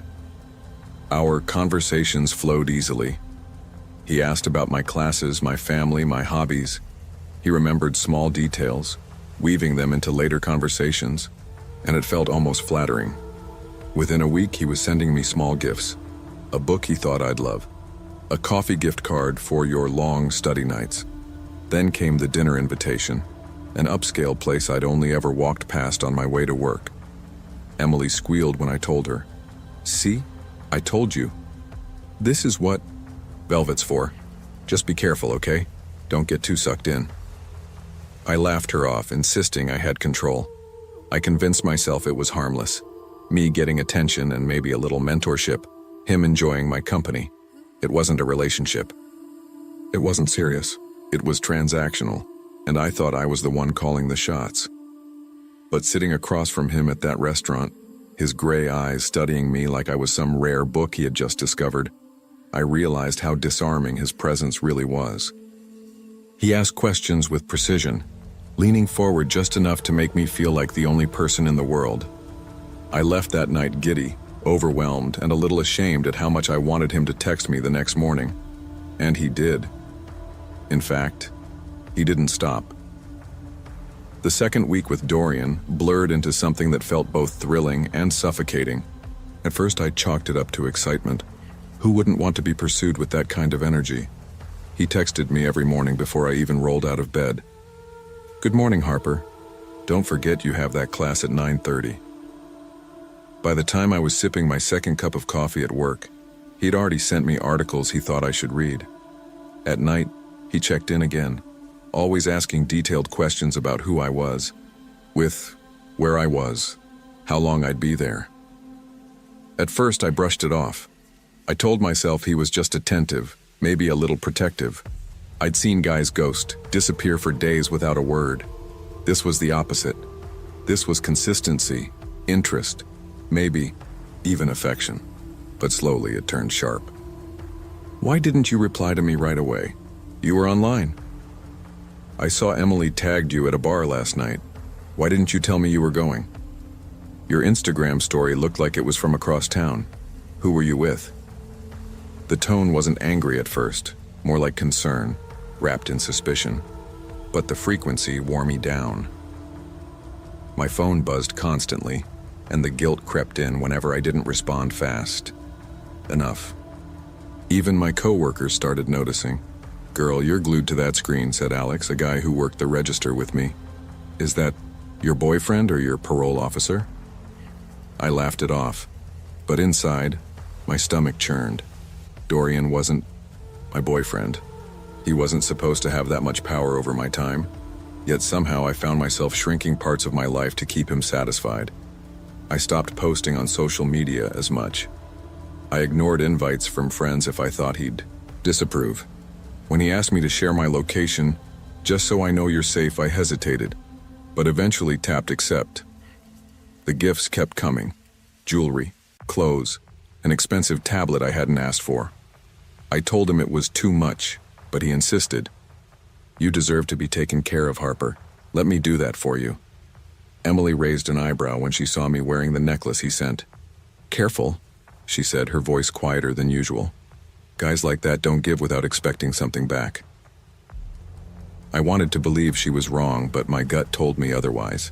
[SPEAKER 1] Our conversations flowed easily. He asked about my classes, my family, my hobbies. He remembered small details, weaving them into later conversations, and it felt almost flattering. Within a week, he was sending me small gifts. A book he thought I'd love. A coffee gift card for your long study nights. Then came the dinner invitation, an upscale place I'd only ever walked past on my way to work. Emily squealed when I told her. "See? I told you. This is what Velvet's for. Just be careful, okay? Don't get too sucked in." I laughed her off, insisting I had control. I convinced myself it was harmless. Me getting attention and maybe a little mentorship, him enjoying my company. It wasn't a relationship. It wasn't serious. It was transactional, and I thought I was the one calling the shots. But sitting across from him at that restaurant, his gray eyes studying me like I was some rare book he had just discovered, I realized how disarming his presence really was. He asked questions with precision, leaning forward just enough to make me feel like the only person in the world. I left that night giddy, overwhelmed, and a little ashamed at how much I wanted him to text me the next morning. And he did, In fact, he didn't stop. The second week with Dorian blurred into something that felt both thrilling and suffocating. At first, I chalked it up to excitement. Who wouldn't want to be pursued with that kind of energy? He texted me every morning before I even rolled out of bed. "Good morning, Harper. Don't forget you have that class at 9:30. By the time I was sipping my second cup of coffee at work, he'd already sent me articles he thought I should read. At night, he checked in again, always asking detailed questions about who I was, where I was, how long I'd be there. At first, I brushed it off. I told myself he was just attentive, maybe a little protective. I'd seen guys ghost, disappear for days without a word. This was the opposite. This was consistency, interest, maybe even affection. But slowly it turned sharp. "Why didn't you reply to me right away? You were online. I saw Emily tagged you at a bar last night. Why didn't you tell me you were going? Your Instagram story looked like it was from across town. Who were you with?" The tone wasn't angry at first, more like concern, wrapped in suspicion. But the frequency wore me down. My phone buzzed constantly, and the guilt crept in whenever I didn't respond fast. Enough. Even my coworkers started noticing. "Girl, you're glued to that screen," said Alex, a guy who worked the register with me. "Is that your boyfriend or your parole officer?" I laughed it off, but inside, my stomach churned. Dorian wasn't my boyfriend. He wasn't supposed to have that much power over my time, yet somehow I found myself shrinking parts of my life to keep him satisfied. I stopped posting on social media as much. I ignored invites from friends if I thought he'd disapprove. When he asked me to share my location, just so I know you're safe, I hesitated, but eventually tapped accept. The gifts kept coming. Jewelry, clothes, an expensive tablet I hadn't asked for. I told him it was too much, but he insisted. "You deserve to be taken care of, Harper. Let me do that for you." Emily raised an eyebrow when she saw me wearing the necklace he sent. "Careful," she said, her voice quieter than usual. "Guys like that don't give without expecting something back." I wanted to believe she was wrong, but my gut told me otherwise.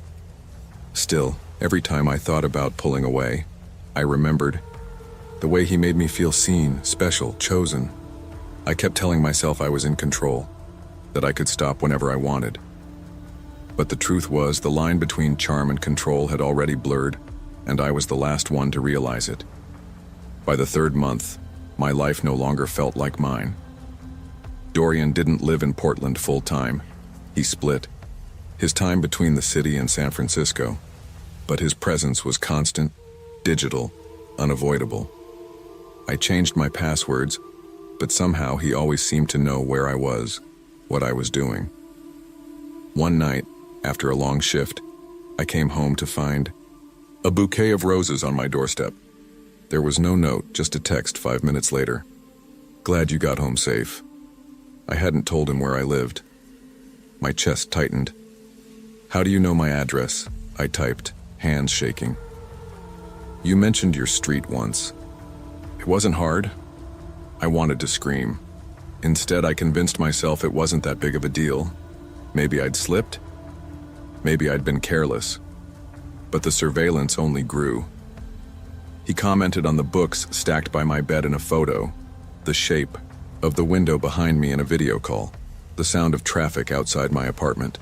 [SPEAKER 1] Still, every time I thought about pulling away, I remembered the way he made me feel seen, special, chosen. I kept telling myself I was in control, that I could stop whenever I wanted. But the truth was, the line between charm and control had already blurred, and I was the last one to realize it. By the third month, my life no longer felt like mine. Dorian didn't live in Portland full-time. He split his time between the city and San Francisco, but his presence was constant, digital, unavoidable. I changed my passwords, but somehow he always seemed to know where I was, what I was doing. One night, after a long shift, I came home to find a bouquet of roses on my doorstep. There was no note, just a text 5 minutes later. "Glad you got home safe." I hadn't told him where I lived. My chest tightened. "How do you know my address?" I typed, hands shaking. "You mentioned your street once." It wasn't hard. I wanted to scream. Instead, I convinced myself it wasn't that big of a deal. Maybe I'd slipped. Maybe I'd been careless. But the surveillance only grew. He commented on the books stacked by my bed in a photo, the shape of the window behind me in a video call, the sound of traffic outside my apartment.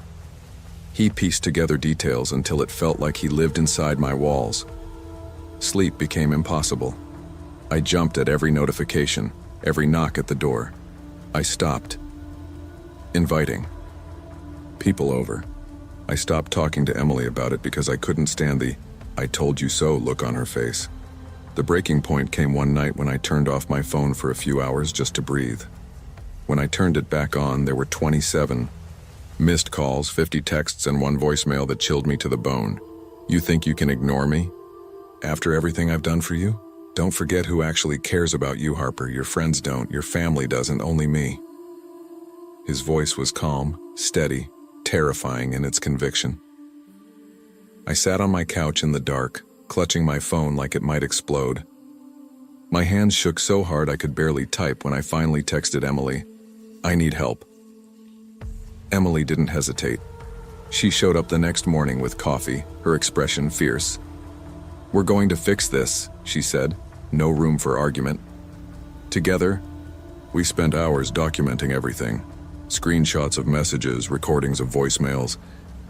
[SPEAKER 1] He pieced together details until it felt like he lived inside my walls. Sleep became impossible. I jumped at every notification, every knock at the door. I stopped inviting people over. I stopped talking to Emily about it because I couldn't stand the "I told you so" look on her face. The breaking point came one night when I turned off my phone for a few hours just to breathe. When I turned it back on, there were 27 missed calls, 50 texts, and one voicemail that chilled me to the bone. "You think you can ignore me? After everything I've done for you? Don't forget who actually cares about you, Harper. Your friends don't, your family doesn't, only me." His voice was calm, steady, terrifying in its conviction. I sat on my couch in the dark, clutching my phone like it might explode. My hands shook so hard I could barely type when I finally texted Emily, "I need help. Emily didn't hesitate. She showed up the next morning with coffee, her expression fierce. "We're going to fix this," she said. No room for argument. Together, we spent hours documenting everything. Screenshots of messages, recordings of voicemails,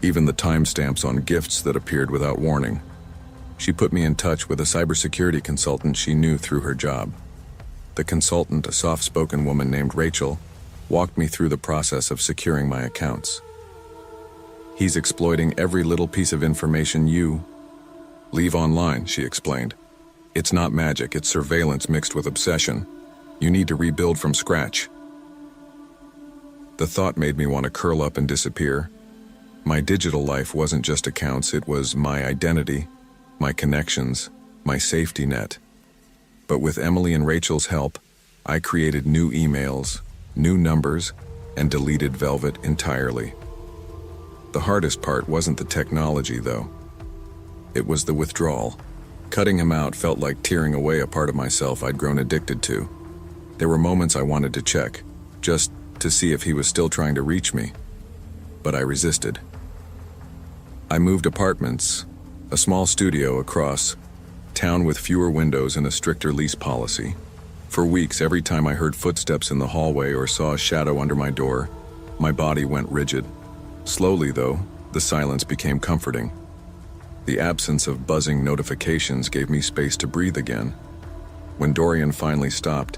[SPEAKER 1] even the timestamps on gifts that appeared without warning. She put me in touch with a cybersecurity consultant she knew through her job. The consultant, a soft-spoken woman named Rachel, walked me through the process of securing my accounts. "He's exploiting every little piece of information you leave online," she explained. "It's not magic, it's surveillance mixed with obsession. You need to rebuild from scratch." The thought made me want to curl up and disappear. My digital life wasn't just accounts, it was my identity, my connections, my safety net. But with Emily and Rachel's help, I created new emails, new numbers, and deleted Velvet entirely. The hardest part wasn't the technology, though. It was the withdrawal. Cutting him out felt like tearing away a part of myself I'd grown addicted to. There were moments I wanted to check, just to see if he was still trying to reach me. But I resisted. I moved apartments, a small studio across town with fewer windows and a stricter lease policy. For weeks, every time I heard footsteps in the hallway or saw a shadow under my door, my body went rigid. Slowly, though, the silence became comforting. The absence of buzzing notifications gave me space to breathe again. When Dorian finally stopped,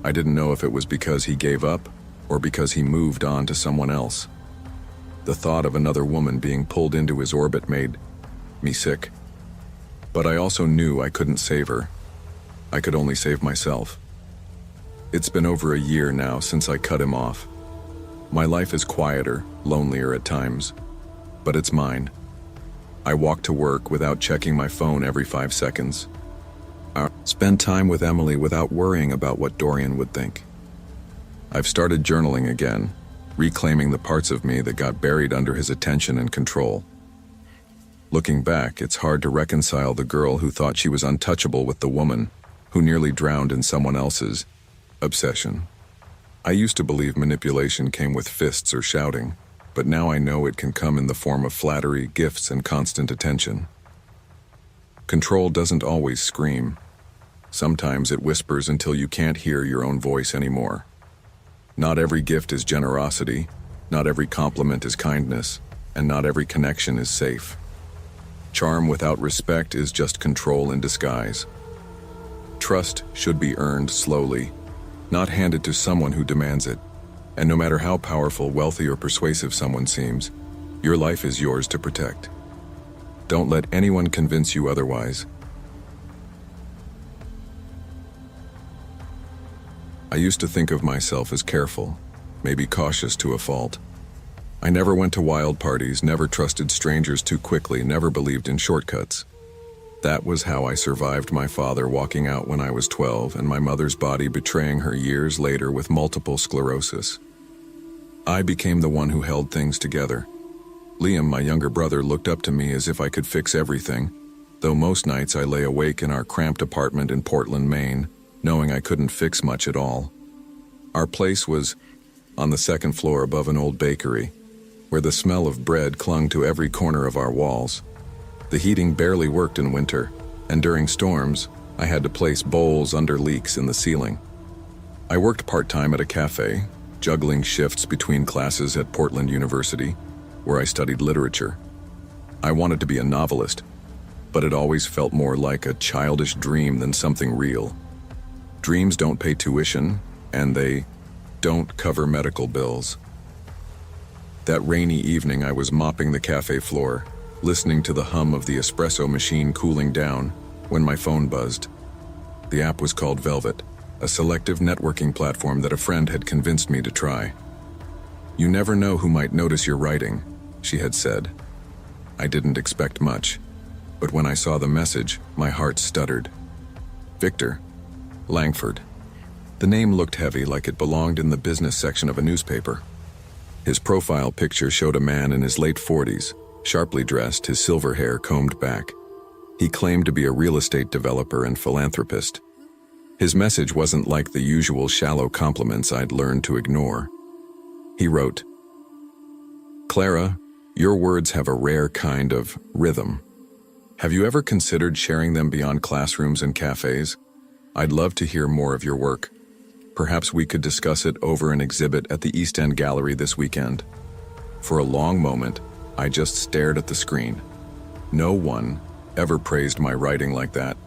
[SPEAKER 1] I didn't know if it was because he gave up or because he moved on to someone else. The thought of another woman being pulled into his orbit made me sick. But I also knew I couldn't save her. I could only save myself. It's been over a year now since I cut him off. My life is quieter, lonelier at times, but it's mine. I walk to work without checking my phone every 5 seconds. I spend time with Emily without worrying about what Dorian would think. I've started journaling again, reclaiming the parts of me that got buried under his attention and control. Looking back, it's hard to reconcile the girl who thought she was untouchable with the woman who nearly drowned in someone else's obsession. I used to believe manipulation came with fists or shouting, but now I know it can come in the form of flattery, gifts, and constant attention. Control doesn't always scream. Sometimes it whispers until you can't hear your own voice anymore. Not every gift is generosity, not every compliment is kindness, and not every connection is safe. Charm without respect is just control in disguise. Trust should be earned slowly, not handed to someone who demands it. And no matter how powerful, wealthy, or persuasive someone seems, your life is yours to protect. Don't let anyone convince you otherwise. I used to think of myself as careful, maybe cautious to a fault. I never went to wild parties, never trusted strangers too quickly, never believed in shortcuts. That was how I survived my father walking out when I was 12 and my mother's body betraying her years later with multiple sclerosis. I became the one who held things together. Liam, my younger brother, looked up to me as if I could fix everything, though most nights I lay awake in our cramped apartment in Portland, Maine, knowing I couldn't fix much at all. Our place was on the second floor above an old bakery, where the smell of bread clung to every corner of our walls. The heating barely worked in winter, and during storms, I had to place bowls under leaks in the ceiling. I worked part-time at a cafe, juggling shifts between classes at Portland University, where I studied literature. I wanted to be a novelist, but it always felt more like a childish dream than something real. Dreams don't pay tuition, and they don't cover medical bills. That rainy evening, I was mopping the cafe floor, listening to the hum of the espresso machine cooling down, when my phone buzzed. The app was called Velvet, a selective networking platform that a friend had convinced me to try. "You never know who might notice your writing," she had said. I didn't expect much, but when I saw the message, my heart stuttered. Victor Langford. The name looked heavy, like it belonged in the business section of a newspaper. His profile picture showed a man in his late 40s, sharply dressed, his silver hair combed back. He claimed to be a real estate developer and philanthropist. His message wasn't like the usual shallow compliments I'd learned to ignore. He wrote, Clara, your words have a rare kind of rhythm. Have you ever considered sharing them beyond classrooms and cafes? I'd love to hear more of your work. Perhaps we could discuss it over an exhibit at the East End Gallery this weekend. For a long moment, I just stared at the screen. No one ever praised my writing like that.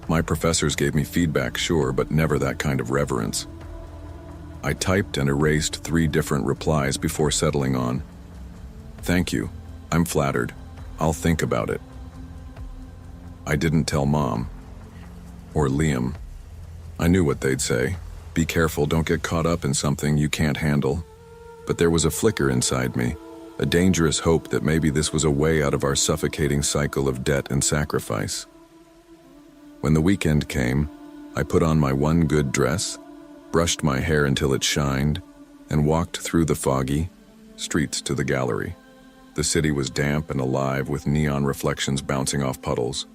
[SPEAKER 1] My professors gave me feedback, sure, but never that kind of reverence. I typed and erased 3 different replies before settling on, "Thank you. I'm flattered. I'll think about it." I didn't tell Mom or Liam. I knew what they'd say. Be careful, don't get caught up in something you can't handle. But there was a flicker inside me, a dangerous hope that maybe this was a way out of our suffocating cycle of debt and sacrifice. When the weekend came, I put on my one good dress, brushed my hair until it shined, and walked through the foggy streets to the gallery. The city was damp and alive with neon reflections bouncing off puddles.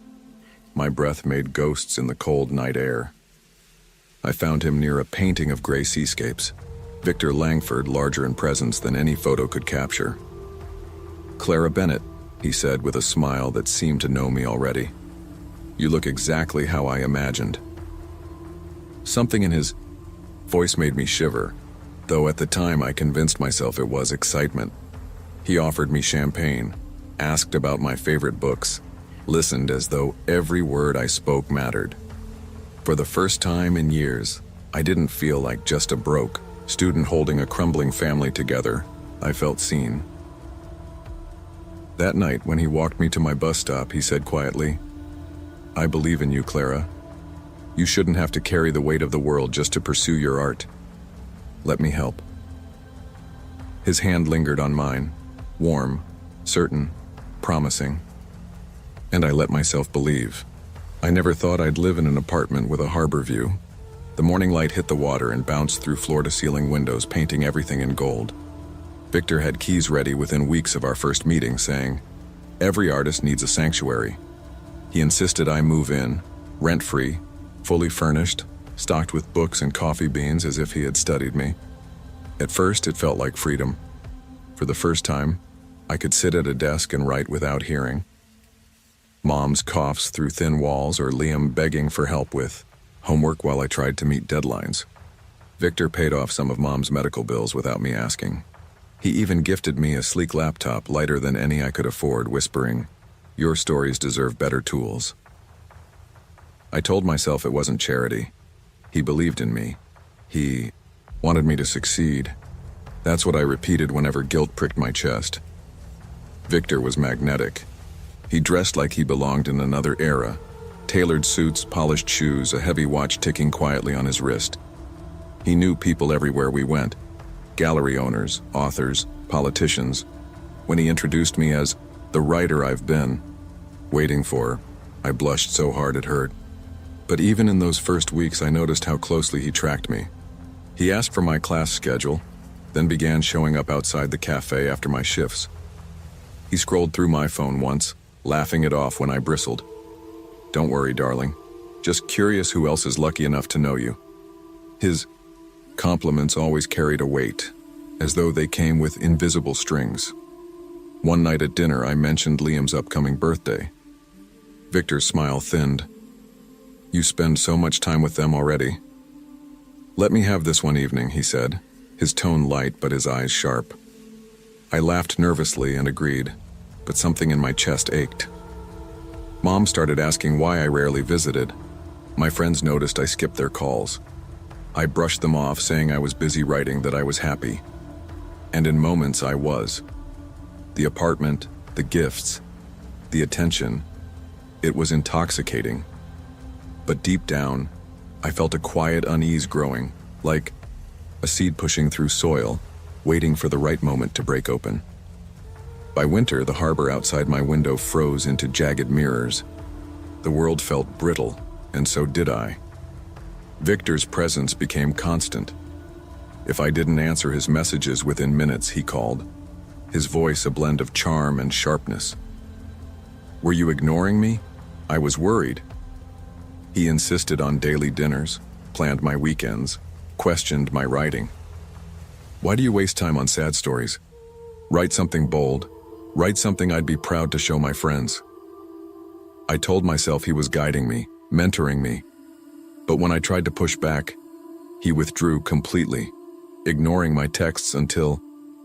[SPEAKER 1] My breath made ghosts in the cold night air. I found him near a painting of gray seascapes, Victor Langford larger in presence than any photo could capture. "Clara Bennett," he said with a smile that seemed to know me already. "You look exactly how I imagined." Something in his voice made me shiver, though at the time I convinced myself it was excitement. He offered me champagne, asked about my favorite books, listened as though every word I spoke mattered. For the first time in years, I didn't feel like just a broke student holding a crumbling family together. I felt seen. That night, when he walked me to my bus stop, he said quietly, "I believe in you, Clara. You shouldn't have to carry the weight of the world just to pursue your art. Let me help." His hand lingered on mine, warm, certain, promising. And I let myself believe. I never thought I'd live in an apartment with a harbor view. The morning light hit the water and bounced through floor-to-ceiling windows, painting everything in gold. Victor had keys ready within weeks of our first meeting, saying, "Every artist needs a sanctuary." He insisted I move in, rent-free, fully furnished, stocked with books and coffee beans as if he had studied me. At first, it felt like freedom. For the first time, I could sit at a desk and write without hearing Mom's coughs through thin walls or Liam begging for help with homework while I tried to meet deadlines. Victor paid off some of Mom's medical bills without me asking. He even gifted me a sleek laptop lighter than any I could afford, whispering, "Your stories deserve better tools." I told myself it wasn't charity. He believed in me. He wanted me to succeed. That's what I repeated whenever guilt pricked my chest. Victor was magnetic. He dressed like he belonged in another era. Tailored suits, polished shoes, a heavy watch ticking quietly on his wrist. He knew people everywhere we went. Gallery owners, authors, politicians. When he introduced me as the writer I've been waiting for, I blushed so hard it hurt. But even in those first weeks, I noticed how closely he tracked me. He asked for my class schedule, then began showing up outside the cafe after my shifts. He scrolled through my phone once, laughing it off when I bristled. "Don't worry, darling. Just curious who else is lucky enough to know you." His compliments always carried a weight, as though they came with invisible strings. One night at dinner, I mentioned Liam's upcoming birthday. Victor's smile thinned. "You spend so much time with them already." "Let me have this one evening," he said, his tone light but his eyes sharp. I laughed nervously and agreed, but something in my chest ached. Mom started asking why I rarely visited. My friends noticed I skipped their calls. I brushed them off, saying I was busy writing, that I was happy. And in moments I was. The apartment, the gifts, the attention, it was intoxicating. But deep down, I felt a quiet unease growing, like a seed pushing through soil, waiting for the right moment to break open. By winter, the harbor outside my window froze into jagged mirrors. The world felt brittle, and so did I. Victor's presence became constant. If I didn't answer his messages within minutes, he called, his voice a blend of charm and sharpness. "Were you ignoring me? I was worried." He insisted on daily dinners, planned my weekends, questioned my writing. "Why do you waste time on sad stories? Write something bold. Write something I'd be proud to show my friends. I told myself he was guiding me, mentoring me. But when I tried to push back, he withdrew completely, ignoring my texts until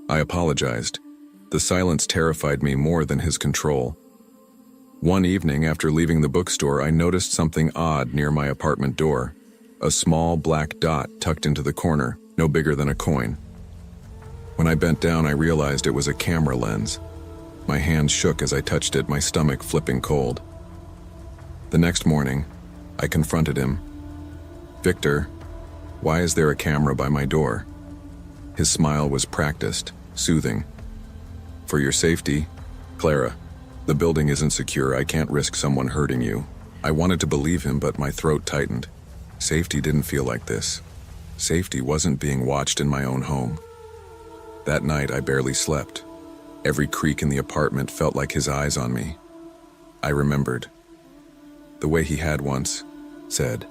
[SPEAKER 1] I apologized. The silence terrified me more than his control. One evening after leaving the bookstore, I noticed something odd near my apartment door. A small black dot tucked into the corner, no bigger than a coin. When I bent down, I realized it was a camera lens. My hand shook as I touched it, my stomach flipping cold. The next morning, I confronted him. "Victor, why is there a camera by my door?" His smile was practiced, soothing. "For your safety, Clara. The building isn't secure. I can't risk someone hurting you." I wanted to believe him, but my throat tightened. Safety didn't feel like this. Safety wasn't being watched in my own home. That night, I barely slept. Every creak in the apartment felt like his eyes on me. I remembered the way he had once said,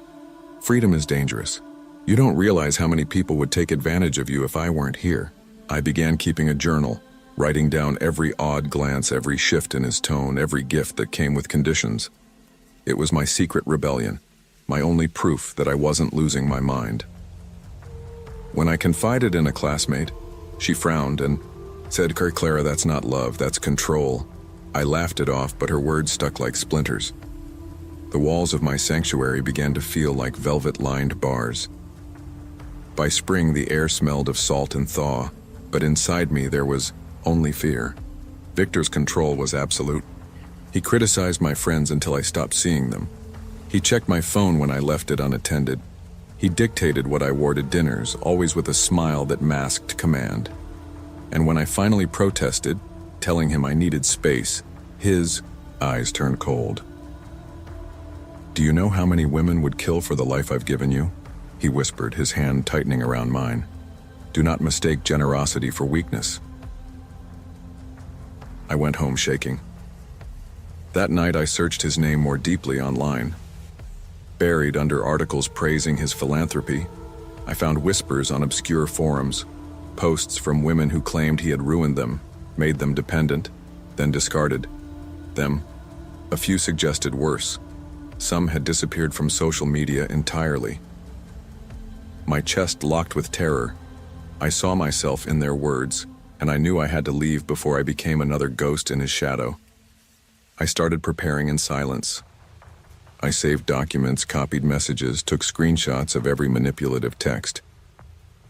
[SPEAKER 1] "Freedom is dangerous. You don't realize how many people would take advantage of you if I weren't here." I began keeping a journal, writing down every odd glance, every shift in his tone, every gift that came with conditions. It was my secret rebellion, my only proof that I wasn't losing my mind. When I confided in a classmate, she frowned and said, "Clara, that's not love, that's control." I laughed it off, but her words stuck like splinters. The walls of my sanctuary began to feel like velvet-lined bars. By spring, the air smelled of salt and thaw, but inside me there was only fear. Victor's control was absolute. He criticized my friends until I stopped seeing them. He checked my phone when I left it unattended. He dictated what I wore to dinners, always with a smile that masked command. And when I finally protested, telling him I needed space, his eyes turned cold. "Do you know how many women would kill for the life I've given you?" he whispered, his hand tightening around mine. "Do not mistake generosity for weakness." I went home shaking. That night I searched his name more deeply online. Buried under articles praising his philanthropy, I found whispers on obscure forums, posts from women who claimed he had ruined them, made them dependent, then discarded them. A few suggested worse. Some had disappeared from social media entirely. My chest locked with terror. I saw myself in their words, and I knew I had to leave before I became another ghost in his shadow. I started preparing in silence. I saved documents, copied messages, took screenshots of every manipulative text.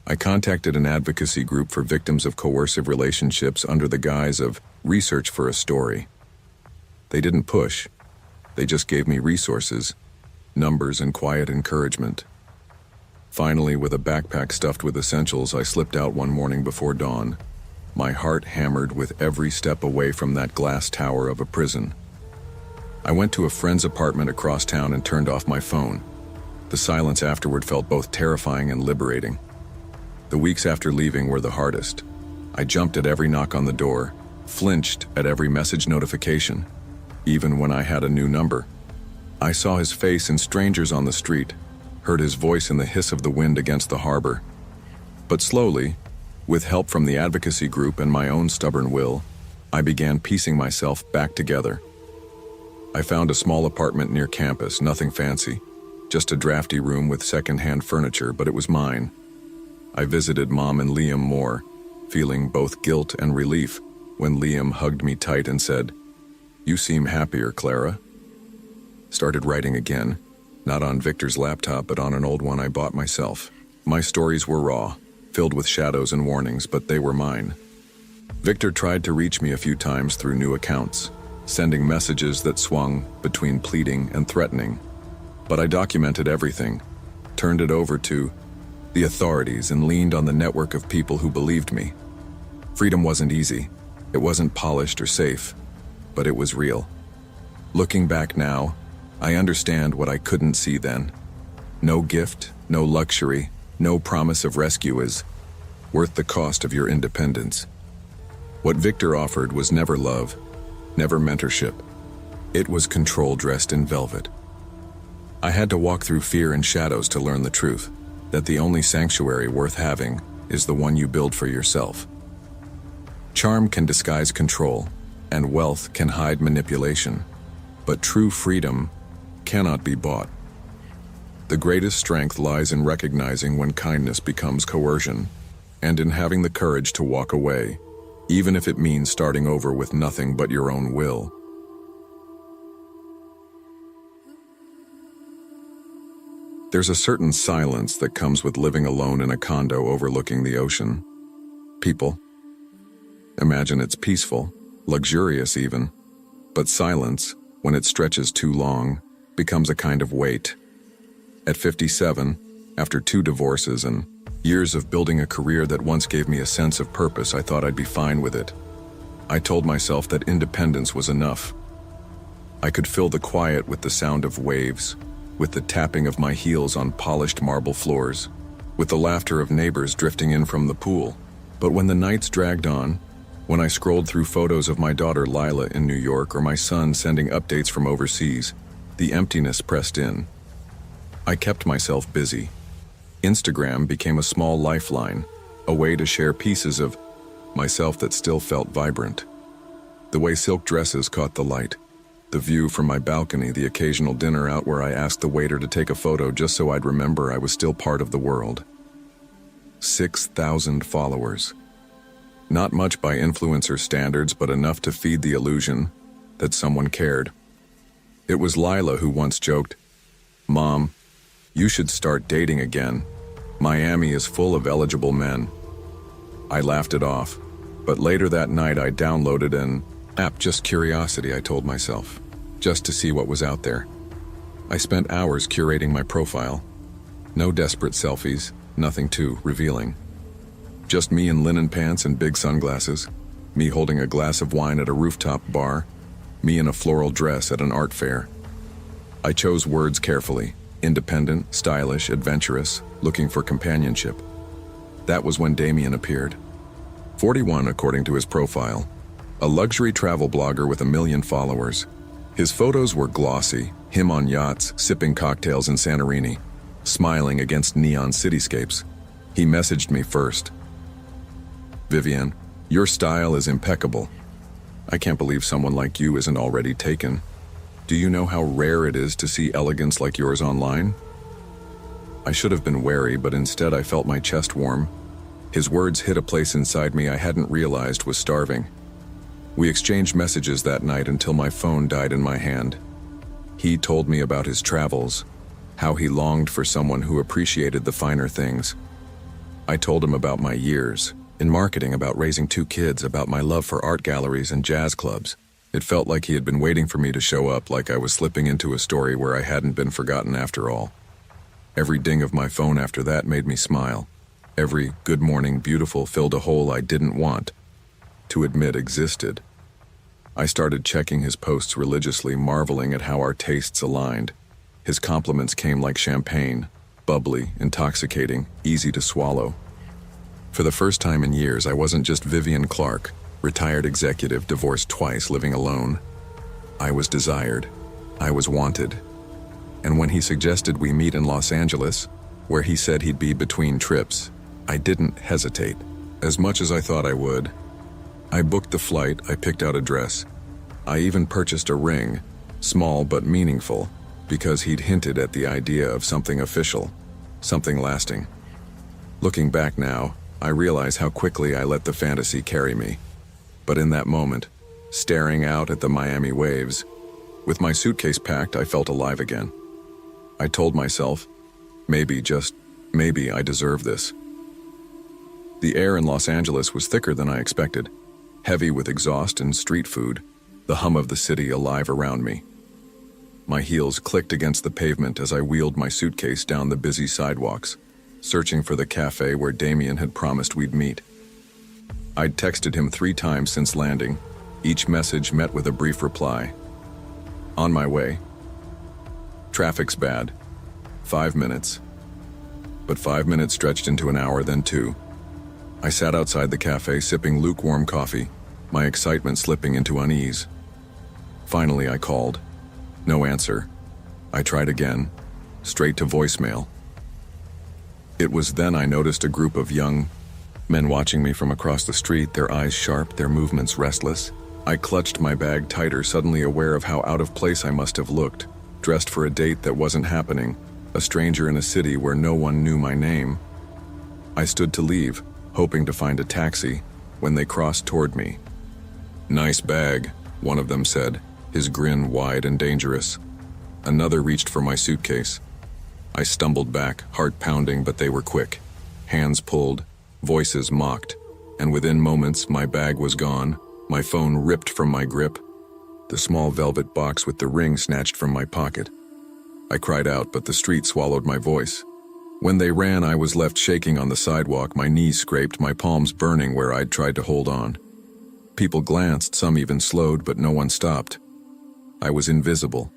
[SPEAKER 1] I contacted an advocacy group for victims of coercive relationships under the guise of research for a story. They didn't push. They just gave me resources, numbers, and quiet encouragement. Finally, with a backpack stuffed with essentials, I slipped out one morning before dawn, my heart hammered with every step away from that glass tower of a prison. I went to a friend's apartment across town and turned off my phone. The silence afterward felt both terrifying and liberating. The weeks after leaving were the hardest. I jumped at every knock on the door, flinched at every message notification, even when I had a new number. I saw his face in strangers on the street, heard his voice in the hiss of the wind against the harbor. But slowly, with help from the advocacy group and my own stubborn will, I began piecing myself back together. I found a small apartment near campus, nothing fancy, just a drafty room with second-hand furniture, but it was mine. I visited Mom and Liam more, feeling both guilt and relief when Liam hugged me tight and said, "You seem happier, Clara." Started writing again, not on Victor's laptop, but on an old one I bought myself. My stories were raw, filled with shadows and warnings, but they were mine. Victor tried to reach me a few times through new accounts, sending messages that swung between pleading and threatening. But I documented everything, turned it over to the authorities, and leaned on the network of people who believed me. Freedom wasn't easy. It wasn't polished or safe, but it was real. Looking back now, I understand what I couldn't see then. No gift, no luxury, no promise of rescue is worth the cost of your independence. What Victor offered was never love, never mentorship. It was control dressed in velvet. I had to walk through fear and shadows to learn the truth, that the only sanctuary worth having is the one you build for yourself. Charm can disguise control, and wealth can hide manipulation. But true freedom cannot be bought. The greatest strength lies in recognizing when kindness becomes coercion, and in having the courage to walk away, even if it means starting over with nothing but your own will. There's a certain silence that comes with living alone in a condo overlooking the ocean. People imagine it's peaceful, luxurious even, but silence, when it stretches too long, becomes a kind of weight. At 57, after 2 divorces and years of building a career that once gave me a sense of purpose, I thought I'd be fine with it. I told myself that independence was enough. I could fill the quiet with the sound of waves, with the tapping of my heels on polished marble floors, with the laughter of neighbors drifting in from the pool. But when the nights dragged on, when I scrolled through photos of my daughter Lila in New York or my son sending updates from overseas, the emptiness pressed in. I kept myself busy. Instagram became a small lifeline, a way to share pieces of myself that still felt vibrant. The way silk dresses caught the light, the view from my balcony, the occasional dinner out where I asked the waiter to take a photo just so I'd remember I was still part of the world. 6,000 followers. Not much by influencer standards, but enough to feed the illusion that someone cared. It was Lila who once joked, "Mom, you should start dating again. Miami is full of eligible men." I laughed it off, but later that night I downloaded an app, just curiosity, I told myself, just to see what was out there. I spent hours curating my profile. No desperate selfies, nothing too revealing. Just me in linen pants and big sunglasses, me holding a glass of wine at a rooftop bar, me in a floral dress at an art fair. I chose words carefully: independent, stylish, adventurous, looking for companionship. That was when Damien appeared. 41 according to his profile, a luxury travel blogger with 1 million followers. His photos were glossy, him on yachts, sipping cocktails in Santorini, smiling against neon cityscapes. He messaged me first. "Vivian, your style is impeccable. I can't believe someone like you isn't already taken. Do you know how rare it is to see elegance like yours online?" I should have been wary, but instead I felt my chest warm. His words hit a place inside me I hadn't realized was starving. We exchanged messages that night until my phone died in my hand. He told me about his travels, how he longed for someone who appreciated the finer things. I told him about my years in marketing, about raising 2 kids, about my love for art galleries and jazz clubs. It felt like he had been waiting for me to show up, like I was slipping into a story where I hadn't been forgotten after all. Every ding of my phone after that made me smile. Every "good morning, beautiful" filled a hole I didn't want to admit existed. I started checking his posts religiously, marveling at how our tastes aligned. His compliments came like champagne, bubbly, intoxicating, easy to swallow. For the first time in years, I wasn't just Vivian Clark, retired executive, divorced twice, living alone. I was desired. I was wanted. And when he suggested we meet in Los Angeles, where he said he'd be between trips, I didn't hesitate, as much as I thought I would. I booked the flight, I picked out a dress. I even purchased a ring, small but meaningful, because he'd hinted at the idea of something official, something lasting. Looking back now, I realize how quickly I let the fantasy carry me. But in that moment, staring out at the Miami waves, with my suitcase packed, I felt alive again. I told myself, maybe, just maybe, I deserve this. The air in Los Angeles was thicker than I expected, heavy with exhaust and street food, the hum of the city alive around me. My heels clicked against the pavement as I wheeled my suitcase down the busy sidewalks, searching for the cafe where Damien had promised we'd meet. I'd texted him 3 times since landing, each message met with a brief reply. On my way. Traffic's bad. 5 minutes. But 5 minutes stretched into an hour, then 2. I sat outside the cafe sipping lukewarm coffee, my excitement slipping into unease. Finally, I called. No answer. I tried again, straight to voicemail. It was then I noticed a group of young Men watching me from across the street, their eyes sharp, their movements restless. I clutched my bag tighter, suddenly aware of how out of place I must have looked, dressed for a date that wasn't happening, a stranger in a city where no one knew my name. I stood to leave, hoping to find a taxi, when they crossed toward me. "Nice bag," one of them said, his grin wide and dangerous. Another reached for my suitcase. I stumbled back, heart pounding, but they were quick. Hands pulled, voices mocked, and within moments my bag was gone, my phone ripped from my grip, the small velvet box with the ring snatched from my pocket. I cried out, but the street swallowed my voice. When they ran, I was left shaking on the sidewalk, my knees scraped, my palms burning where I'd tried to hold on. People glanced, some even slowed, but no one stopped. I was invisible.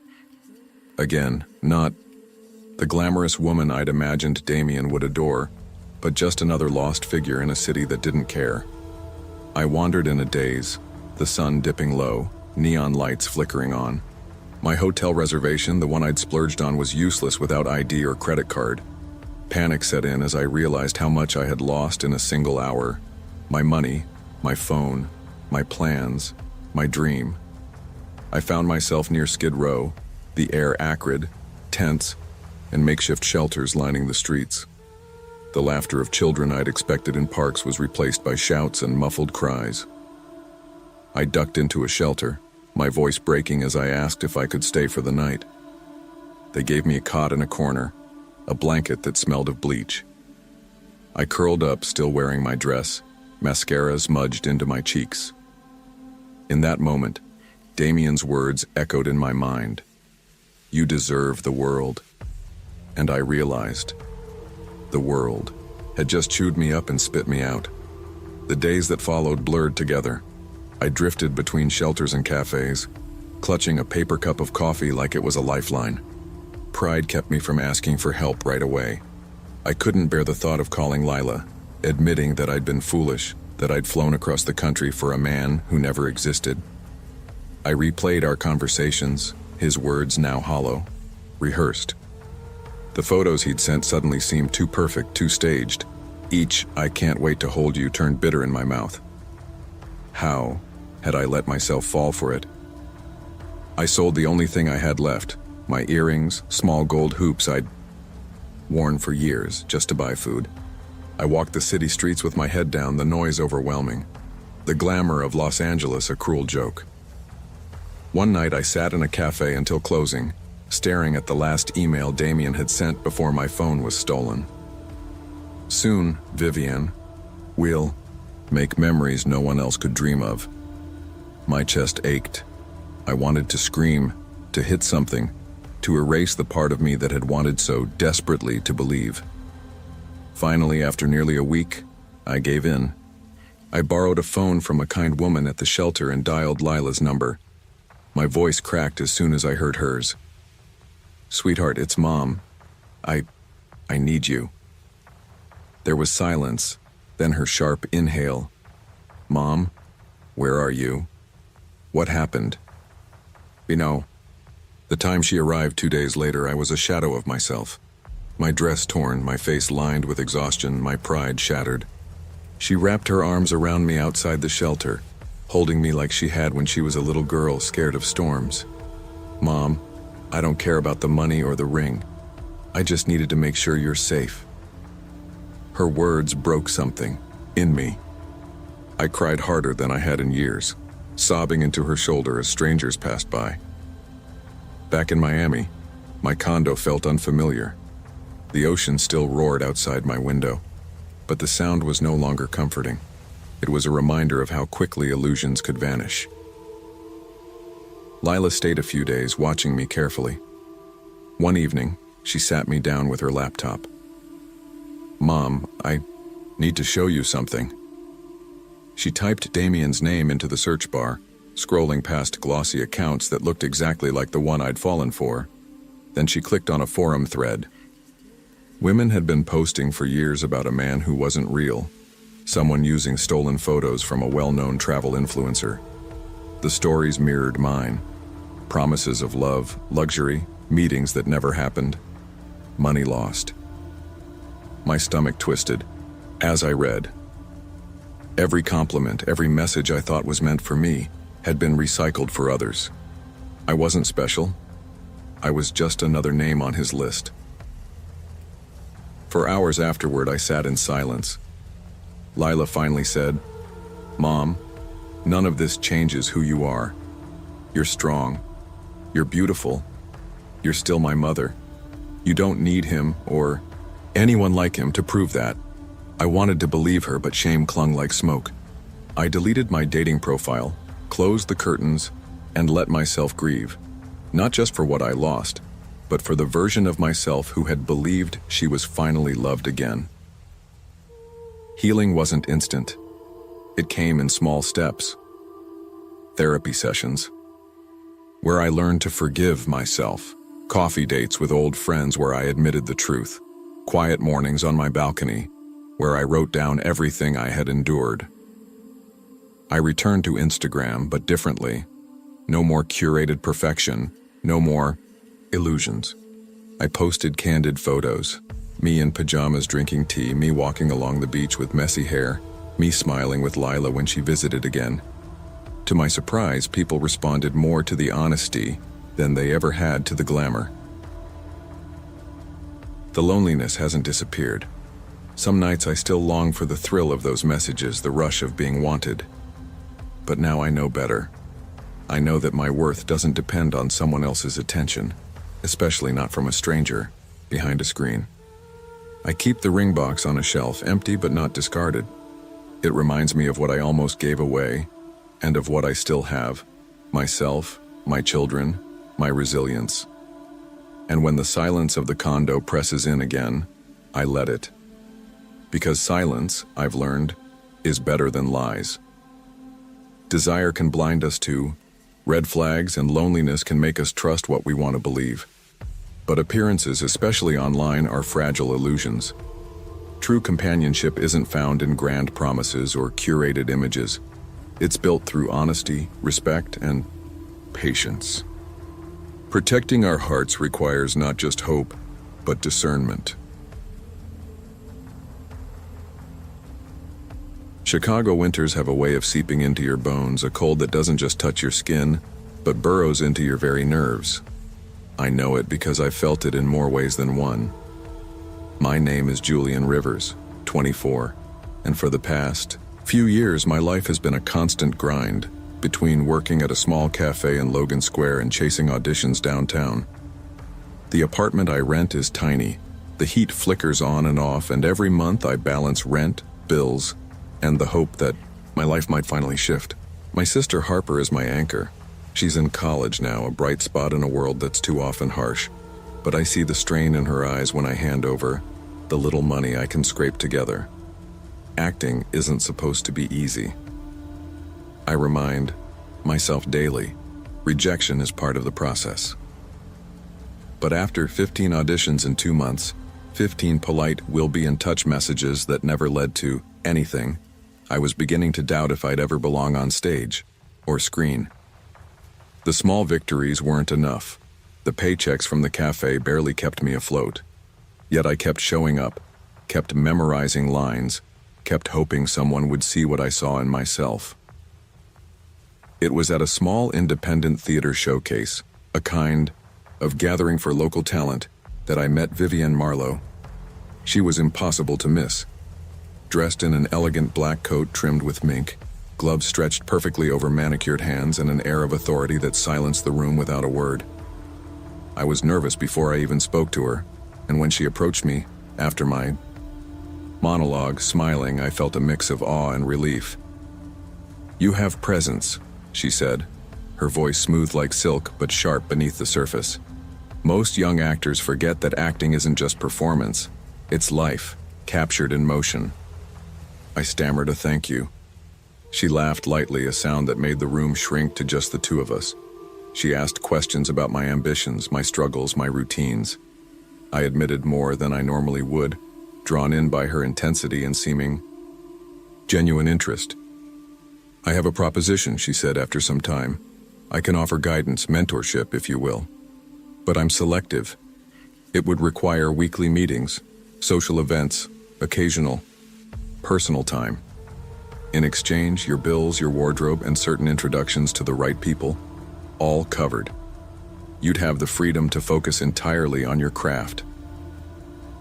[SPEAKER 1] Again, not the glamorous woman I'd imagined Damien would adore, but just another lost figure in a city that didn't care. I wandered in a daze, the sun dipping low, neon lights flickering on. My hotel reservation, the one I'd splurged on, was useless without ID or credit card. Panic set in as I realized how much I had lost in a single hour. My money, my phone, my plans, my dream. I found myself near Skid Row, the air acrid, tense, and makeshift shelters lining the streets. The laughter of children I'd expected in parks was replaced by shouts and muffled cries. I ducked into a shelter, my voice breaking as I asked if I could stay for the night. They gave me a cot in a corner, a blanket that smelled of bleach. I curled up, still wearing my dress, mascara smudged into my cheeks. In that moment, Damien's words echoed in my mind. "You deserve the world." And I realized, the world had just chewed me up and spit me out. The days that followed blurred together. I drifted between shelters and cafes, clutching a paper cup of coffee like it was a lifeline. Pride kept me from asking for help right away. I couldn't bear the thought of calling Lila, admitting that I'd been foolish, that I'd flown across the country for a man who never existed. I replayed our conversations, his words now hollow, rehearsed. The photos he'd sent suddenly seemed too perfect, too staged. Each "I can't wait to hold you" turned bitter in my mouth. How had I let myself fall for it? I sold the only thing I had left, my earrings, small gold hoops I'd worn for years just to buy food. I walked the city streets with my head down, the noise overwhelming. The glamour of Los Angeles a cruel joke. One night I sat in a cafe until closing, staring at the last email Damien had sent before my phone was stolen. "Soon, Vivian, we'll make memories no one else could dream of." My chest ached. I wanted to scream, to hit something, to erase the part of me that had wanted so desperately to believe. Finally, after nearly a week, I gave in. I borrowed a phone from a kind woman at the shelter and dialed Lila's number. My voice cracked as soon as I heard hers. "Sweetheart, it's Mom. I need you." There was silence, then her sharp inhale. "Mom, where are you? What happened?" The time she arrived 2 days later, I was a shadow of myself. My dress torn, my face lined with exhaustion, my pride shattered. She wrapped her arms around me outside the shelter, holding me like she had when she was a little girl scared of storms. "Mom, I don't care about the money or the ring. I just needed to make sure you're safe." Her words broke something in me. I cried harder than I had in years, sobbing into her shoulder as strangers passed by. Back in Miami, my condo felt unfamiliar. The ocean still roared outside my window, but the sound was no longer comforting. It was a reminder of how quickly illusions could vanish. Lila stayed a few days, watching me carefully. One evening, she sat me down with her laptop. "Mom, I need to show you something." She typed Damien's name into the search bar, scrolling past glossy accounts that looked exactly like the one I'd fallen for. Then she clicked on a forum thread. Women had been posting for years about a man who wasn't real, someone using stolen photos from a well-known travel influencer. The stories mirrored mine. Promises of love, luxury, meetings that never happened, money lost. My stomach twisted. As I read, Every compliment, every message I thought was meant for me, had been recycled for others. I wasn't special. I was just another name on his list. For hours afterward, I sat in silence. Lila finally said, "Mom, none of this changes who you are. You're strong. You're beautiful. You're still my mother. You don't need him or anyone like him to prove that." I wanted to believe her, but shame clung like smoke. I deleted my dating profile, closed the curtains, and let myself grieve. Not just for what I lost, but for the version of myself who had believed she was finally loved again. Healing wasn't instant. It came in small steps. Therapy sessions, where I learned to forgive myself. Coffee dates with old friends where I admitted the truth. Quiet mornings on my balcony, where I wrote down everything I had endured. I returned to Instagram, but differently. No more curated perfection, no more illusions. I posted candid photos. Me in pajamas drinking tea, me walking along the beach with messy hair, me smiling with Lila when she visited again. To my surprise, people responded more to the honesty than they ever had to the glamour. The loneliness hasn't disappeared. Some nights I still long for the thrill of those messages, the rush of being wanted. But now I know better. I know that my worth doesn't depend on someone else's attention, especially not from a stranger behind a screen. I keep the ring box on a shelf, empty but not discarded. It reminds me of what I almost gave away, and of what I still have: myself, my children, my resilience. And when the silence of the condo presses in again, I let it. Because silence, I've learned, is better than lies. Desire can blind us to red flags, and loneliness can make us trust what we want to believe. But appearances, especially online, are fragile illusions. True companionship isn't found in grand promises or curated images. It's built through honesty, respect, and patience. Protecting our hearts requires not just hope, but discernment. Chicago winters have a way of seeping into your bones, a cold that doesn't just touch your skin, but burrows into your very nerves. I know it because I've felt it in more ways than one. My name is Julian Rivers, 24, and for the past few years my life has been a constant grind, between working at a small cafe in Logan Square and chasing auditions downtown. The apartment I rent is tiny. The heat flickers on and off, and every month I balance rent, bills, and the hope that my life might finally shift. My sister Harper is my anchor. She's in college now, a bright spot in a world that's too often harsh. But I see the strain in her eyes when I hand over the little money I can scrape together. Acting isn't supposed to be easy. I remind myself daily, rejection is part of the process. But after 15 auditions in 2 months, 15 polite we'll-be-in-touch messages that never led to anything, I was beginning to doubt if I'd ever belong on stage or screen. The small victories weren't enough. The paychecks from the cafe barely kept me afloat. Yet I kept showing up, kept memorizing lines, kept hoping someone would see what I saw in myself. It was at a small independent theater showcase, a kind of gathering for local talent, that I met Vivienne Marlowe. She was impossible to miss. Dressed in an elegant black coat trimmed with mink, gloves stretched perfectly over manicured hands, and an air of authority that silenced the room without a word. I was nervous before I even spoke to her, and when she approached me, after my monologue, smiling, I felt a mix of awe and relief. "You have presence," she said, her voice smooth like silk but sharp beneath the surface. Most young actors forget that acting isn't just performance, it's life, captured in motion. I stammered a thank you. She laughed lightly, a sound that made the room shrink to just the two of us. She asked questions about my ambitions, my struggles, my routines. I admitted more than I normally would, drawn in by her intensity and seeming genuine interest. "I have a proposition," she said after some time. "I can offer guidance, mentorship, if you will. But I'm selective. It would require weekly meetings, social events, occasional, personal time." In exchange, your bills, your wardrobe, and certain introductions to the right people, all covered. You'd have the freedom to focus entirely on your craft.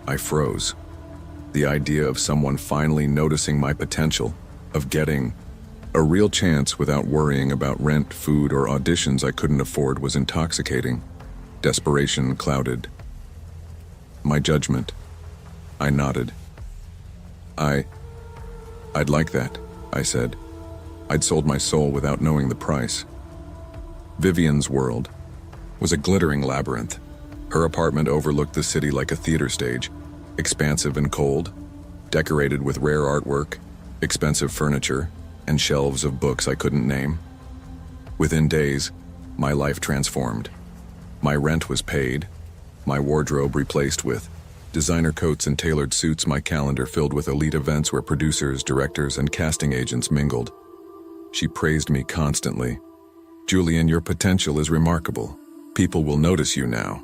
[SPEAKER 1] I froze. The idea of someone finally noticing my potential, of getting a real chance without worrying about rent, food, or auditions I couldn't afford was intoxicating. Desperation clouded my judgment. I nodded. I'd like that, I said. I'd sold my soul without knowing the price. Vivian's world was a glittering labyrinth. Her apartment overlooked the city like a theater stage, expansive and cold, decorated with rare artwork, expensive furniture, and shelves of books I couldn't name. Within days, my life transformed. My rent was paid, my wardrobe replaced with designer coats and tailored suits, my calendar filled with elite events where producers, directors, and casting agents mingled. She praised me constantly. "Julian, your potential is remarkable. People will notice you now."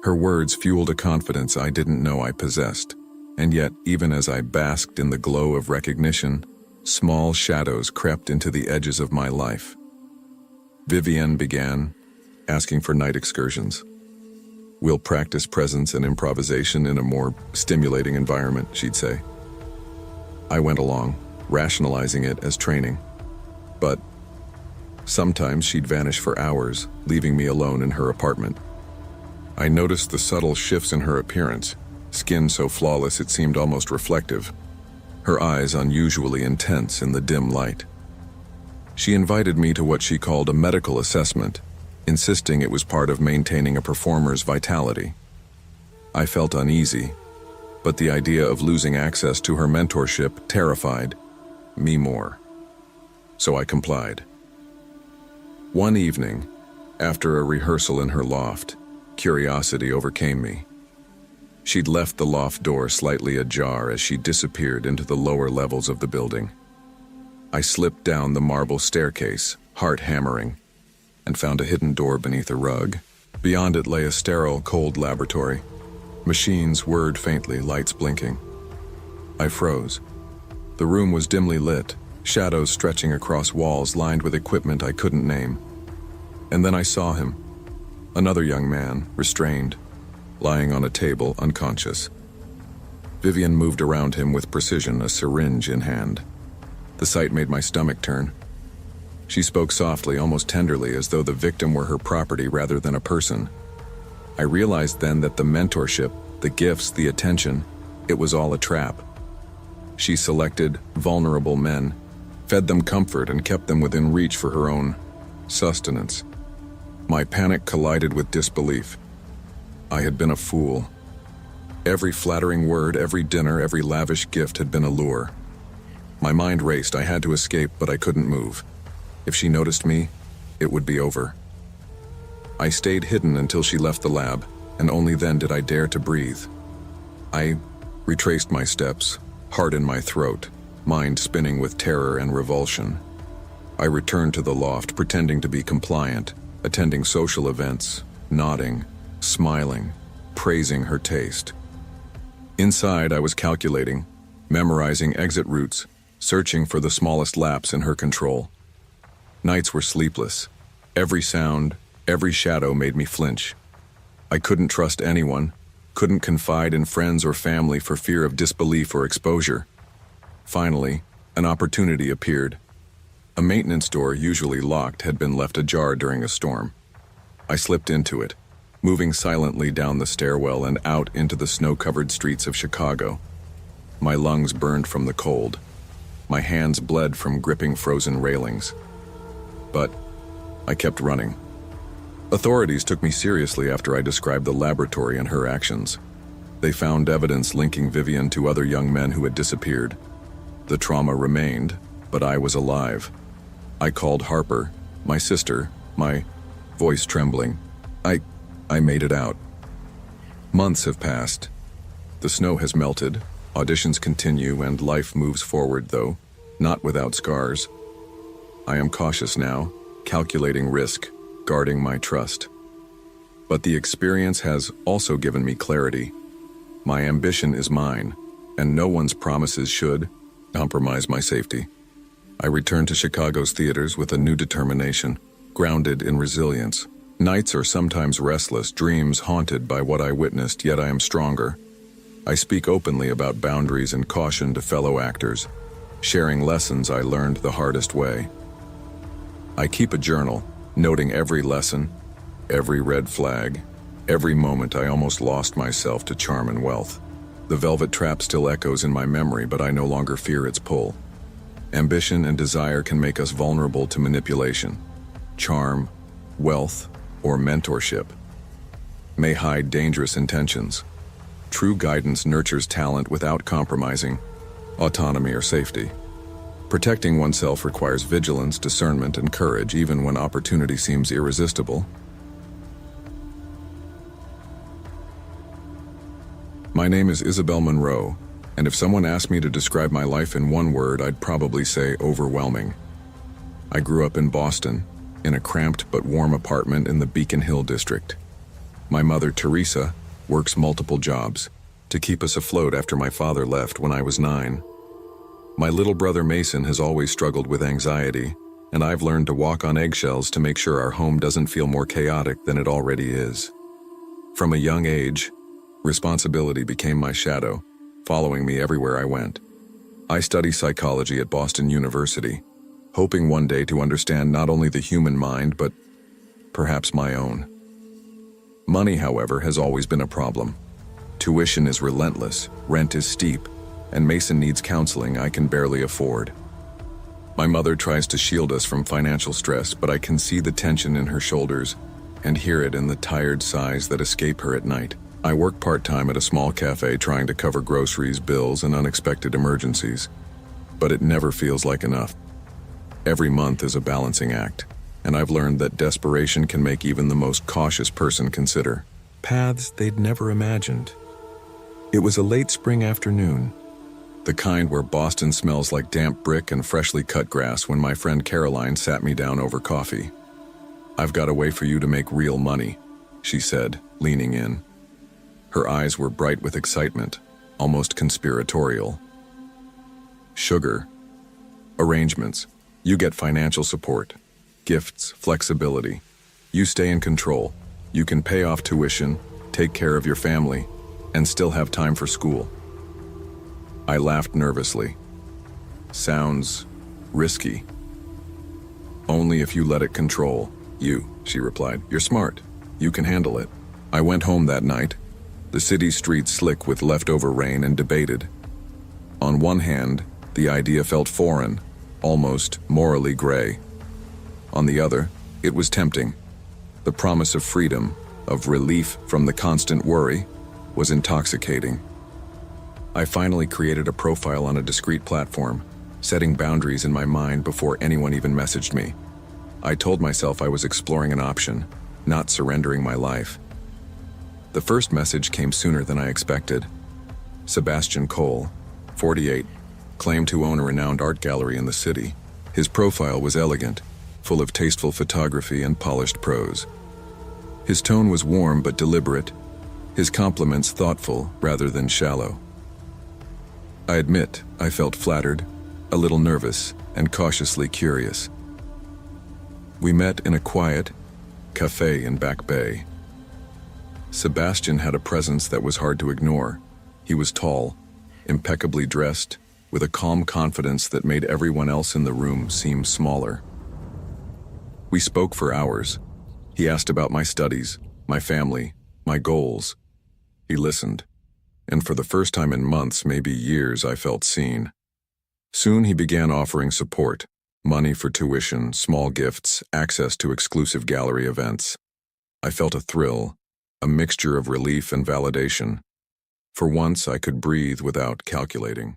[SPEAKER 1] Her words fueled a confidence I didn't know I possessed. And yet, even as I basked in the glow of recognition, small shadows crept into the edges of my life. Vivian began asking for night excursions. "We'll practice presence and improvisation in a more stimulating environment," she'd say. I went along, rationalizing it as training. But sometimes she'd vanish for hours, leaving me alone in her apartment. I noticed the subtle shifts in her appearance, skin so flawless it seemed almost reflective, her eyes unusually intense in the dim light. She invited me to what she called a medical assessment, insisting it was part of maintaining a performer's vitality. I felt uneasy, but the idea of losing access to her mentorship terrified me more. So I complied. One evening, after a rehearsal in her loft, curiosity overcame me. She'd left the loft door slightly ajar as she disappeared into the lower levels of the building. I slipped down the marble staircase, heart hammering, and found a hidden door beneath a rug. Beyond it lay a sterile, cold laboratory. Machines whirred faintly, lights blinking. I froze. The room was dimly lit, shadows stretching across walls lined with equipment I couldn't name. And then I saw him. Another young man, restrained, lying on a table, unconscious. Vivian moved around him with precision, a syringe in hand. The sight made my stomach turn. She spoke softly, almost tenderly, as though the victim were her property rather than a person. I realized then that the mentorship, the gifts, the attention, it was all a trap. She selected vulnerable men, fed them comfort, and kept them within reach for her own sustenance. My panic collided with disbelief. I had been a fool. Every flattering word, every dinner, every lavish gift had been a lure. My mind raced. I had to escape, but I couldn't move. If she noticed me, it would be over. I stayed hidden until she left the lab, and only then did I dare to breathe. I retraced my steps, heart in my throat, mind spinning with terror and revulsion. I returned to the loft, pretending to be compliant, attending social events, nodding, smiling, praising her taste. Inside, I was calculating, memorizing exit routes, searching for the smallest lapse in her control. Nights were sleepless. Every sound, every shadow made me flinch. I couldn't trust anyone, couldn't confide in friends or family for fear of disbelief or exposure. Finally, an opportunity appeared. A maintenance door, usually locked, had been left ajar during a storm. I slipped into it, moving silently down the stairwell and out into the snow-covered streets of Chicago. My lungs burned from the cold. My hands bled from gripping frozen railings. But I kept running. Authorities took me seriously after I described the laboratory and her actions. They found evidence linking Vivian to other young men who had disappeared. The trauma remained, but I was alive. I called Harper, my sister, my voice trembling. I made it out. Months have passed. The snow has melted, auditions continue, and life moves forward, though not without scars. I am cautious now, calculating risk, guarding my trust. But the experience has also given me clarity. My ambition is mine, and no one's promises should compromise my safety. I returned to Chicago's theaters with a new determination, grounded in resilience. Nights are sometimes restless, dreams haunted by what I witnessed, yet I am stronger. I speak openly about boundaries and caution to fellow actors, sharing lessons I learned the hardest way. I keep a journal, noting every lesson, every red flag, every moment I almost lost myself to charm and wealth. The velvet trap still echoes in my memory, but I no longer fear its pull. Ambition and desire can make us vulnerable to manipulation. Charm, wealth, or mentorship may hide dangerous intentions. True guidance nurtures talent without compromising autonomy or safety. Protecting oneself requires vigilance, discernment, and courage, even when opportunity seems irresistible. My name is Isabel Monroe, and if someone asked me to describe my life in one word, I'd probably say overwhelming. I grew up in Boston, in a cramped but warm apartment in the Beacon Hill district. My mother, Teresa, works multiple jobs to keep us afloat after my father left when I was 9. My little brother Mason has always struggled with anxiety, and I've learned to walk on eggshells to make sure our home doesn't feel more chaotic than it already is. From a young age, responsibility became my shadow, following me everywhere I went. I study psychology at Boston University, hoping one day to understand not only the human mind, but perhaps my own. Money, however, has always been a problem. Tuition is relentless, rent is steep, and Mason needs counseling I can barely afford. My mother tries to shield us from financial stress, but I can see the tension in her shoulders and hear it in the tired sighs that escape her at night. I work part-time at a small cafe trying to cover groceries, bills, and unexpected emergencies, but it never feels like enough. Every month is a balancing act, and I've learned that desperation can make even the most cautious person consider paths they'd never imagined. It was a late spring afternoon, the kind where Boston smells like damp brick and freshly cut grass, when my friend Caroline sat me down over coffee. "I've got a way for you to make real money," she said, leaning in. Her eyes were bright with excitement, almost conspiratorial. "Sugar. Arrangements. You get financial support. Gifts, flexibility. You stay in control. You can pay off tuition, take care of your family, and still have time for school." I laughed nervously. "Sounds risky." "Only if you let it control you," she replied. "You're smart. You can handle it." I went home that night, the city streets slick with leftover rain, and debated. On one hand, the idea felt foreign, almost morally gray. On the other, it was tempting. The promise of freedom, of relief from the constant worry, was intoxicating. I finally created a profile on a discreet platform, setting boundaries in my mind before anyone even messaged me. I told myself I was exploring an option, not surrendering my life. The first message came sooner than I expected. Sebastian Cole, 48, claimed to own a renowned art gallery in the city. His profile was elegant, full of tasteful photography and polished prose. His tone was warm but deliberate, his compliments thoughtful rather than shallow. I admit I felt flattered, a little nervous, and cautiously curious. We met in a quiet cafe in Back Bay. Sebastian had a presence that was hard to ignore. He was tall, impeccably dressed, with a calm confidence that made everyone else in the room seem smaller. We spoke for hours. He asked about my studies, my family, my goals. He listened, and for the first time in months, maybe years, I felt seen. Soon he began offering support, money for tuition, small gifts, access to exclusive gallery events. I felt a thrill, a mixture of relief and validation. For once, I could breathe without calculating.